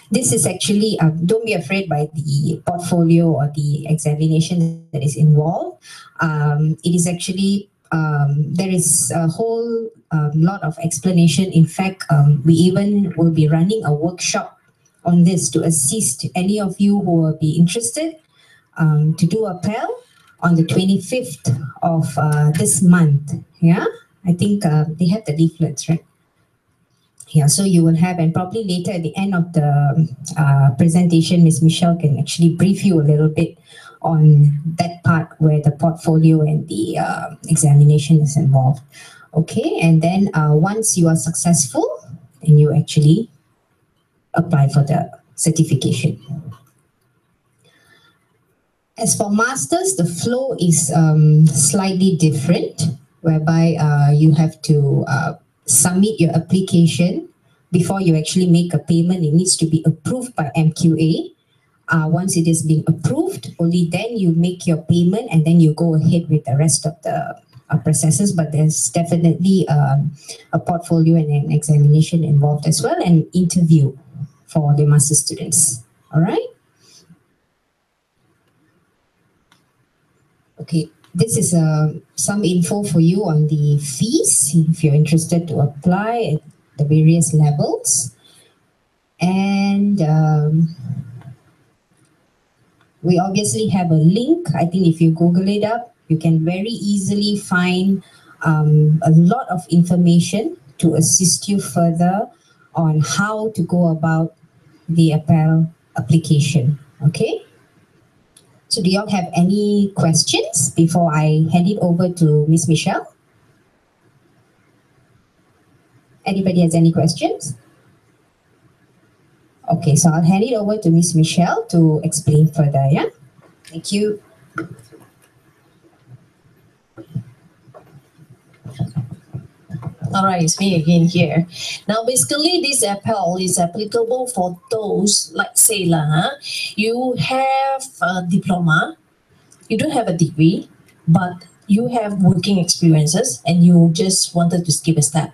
this is actually, don't be afraid by the portfolio or the examination that is involved. It is actually, there is a whole lot of explanation. In fact, we even will be running a workshop on this to assist any of you who will be interested to do APEL on the 25th of this month. Yeah, I think they have the leaflets, right? Yeah, so you will have, and probably later at the end of the presentation, Ms. Michelle can actually brief you a little bit on that part where the portfolio and the examination is involved. Okay, and then once you are successful, then you actually apply for the certification. As for masters, the flow is slightly different, whereby you have to submit your application before you actually make a payment. It needs to be approved by MQA. Once it has been approved, only then you make your payment, and then you go ahead with the rest of the processes. But there's definitely a portfolio and an examination involved as well, and interview for the master students. All right. Okay, this is some info for you on the fees if you're interested to apply at the various levels. And we obviously have a link. I think if you Google it up, you can very easily find a lot of information to assist you further on how to go about the APEL application. Okay? So do you all have any questions before I hand it over to Ms. Michelle? Anybody has any questions? Okay, so I'll hand it over to Ms. Michelle to explain further, yeah? Thank you. All right, it's me again here. Now, basically, this appel is applicable for those, like say, you have a diploma, you don't have a degree, but you have working experiences and you just wanted to skip a step,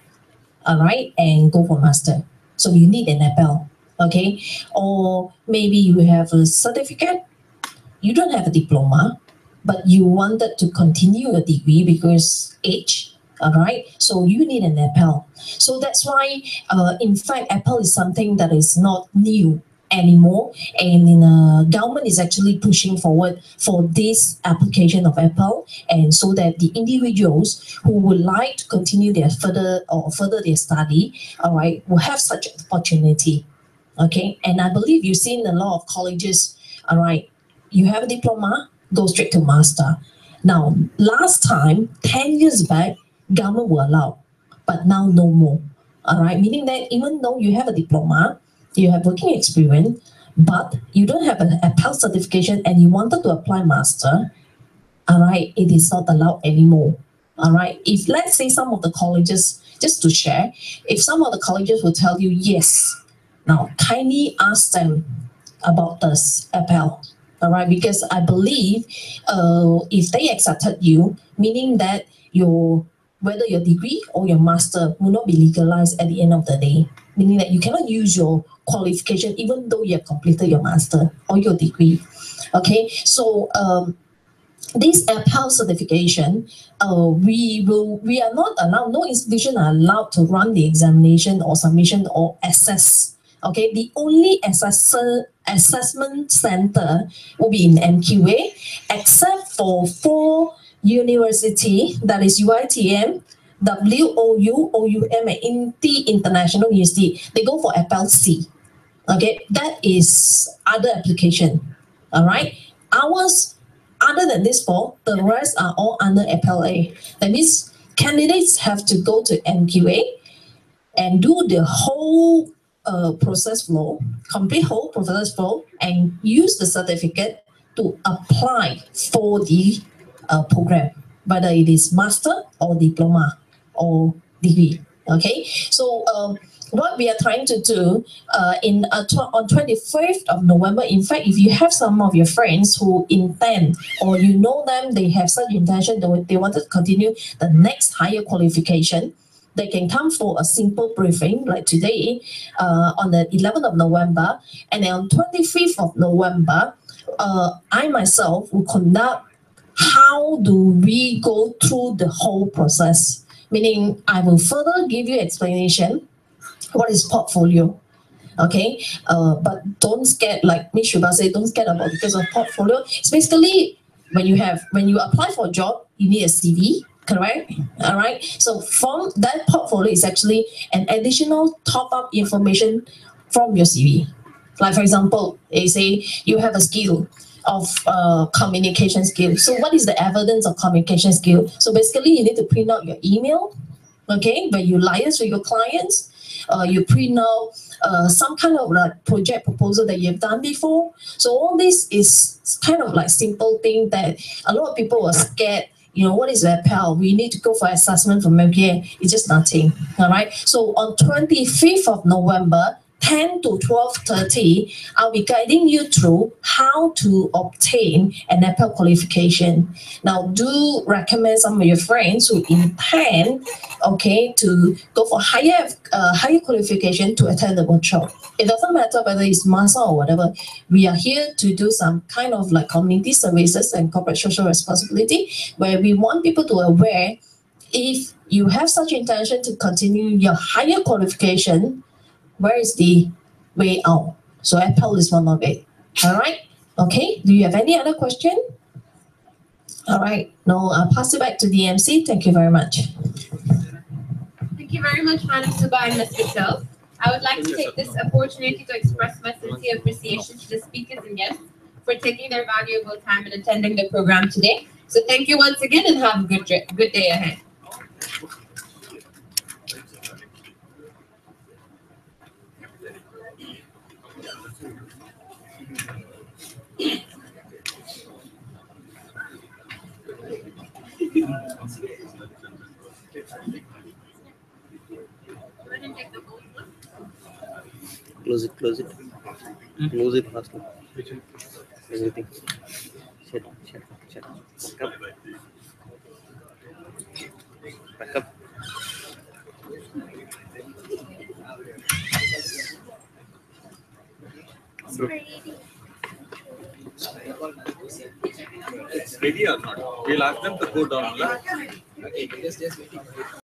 all right, and go for master. So you need an appel, okay? Or maybe you have a certificate, you don't have a diploma, but you wanted to continue a degree because age, all right? So you need an appel. So that's why, in fact, appel is something that is not new anymore, and government is actually pushing forward for this application of appel, and so that the individuals who would like to continue their further their study, all right, will have such opportunity. Okay, and I believe you've seen a lot of colleges, all right, you have a diploma, go straight to master. Now, last time, 10 years back, government will allow, but now no more. All right, meaning that even though you have a diploma, you have working experience, but you don't have an appel certification and you wanted to apply master, all right, it is not allowed anymore. All right, if let's say some of the colleges, just to share, if some of the colleges will tell you yes, now kindly ask them about this appel. All right, because I believe if they accepted you, meaning that whether your degree or your master will not be legalized at the end of the day, meaning that you cannot use your qualification even though you have completed your master or your degree. Okay, so this appel certification, we are not allowed, no institution are allowed to run the examination or submission or assess. Okay, the only assessment center will be in MQA, except for 4 university, that is UITM, WOU, OUM, and INTI International University. They go for appel C. Okay, that is other application. All right, ours, other than this 4, the rest are all under appel A. That means candidates have to go to MQA and do the whole process flow, complete whole process flow, and use the certificate to apply for the program, whether it is master or diploma or degree. Okay, so what we are trying to do on 25th of November, in fact, if you have some of your friends who intend, or you know them, they have such intention, they want to continue the next higher qualification, they can come for a simple briefing like today on the 11th of November. And then on 25th of November, I myself will conduct how do we go through the whole process. Meaning I will further give you explanation what is portfolio. Okay, but don't get, like Ms. Shubha said, don't get about because of portfolio. It's basically when you apply for a job, you need a CV. Correct. All right. So from that portfolio is actually an additional top-up information from your CV. Like for example, they say you have a skill of communication skill. So what is the evidence of communication skill? So basically, you need to print out your email. Okay, where you liaise with your clients. You print out some kind of like project proposal that you have done before. So all this is kind of like simple thing that a lot of people are scared. You know, what is the appel? We need to go for assessment from MPA. It's just nothing. All right. So on 25th of November, 10 to 12:30, I'll be guiding you through how to obtain an appel qualification. Now, do recommend some of your friends who intend, okay, to go for higher qualification to attend the workshop. It doesn't matter whether it's master or whatever. We are here to do some kind of like community services and corporate social responsibility, where we want people to aware if you have such intention to continue your higher qualification, where is the way out? So appel is one of it. All right. Okay. Do you have any other question? All right. No, I'll pass it back to the MC. Thank you very much. Thank you very much, Madam Suba and Mr. Till. I would like to take this opportunity to express my sincere appreciation to the speakers and guests for taking their valuable time and attending the program today. So thank you once again and have a good day ahead. Close it. Close it faster. Everything. Shut up. Back up. Ready or not? We'll ask them to go down. Okay, just wait.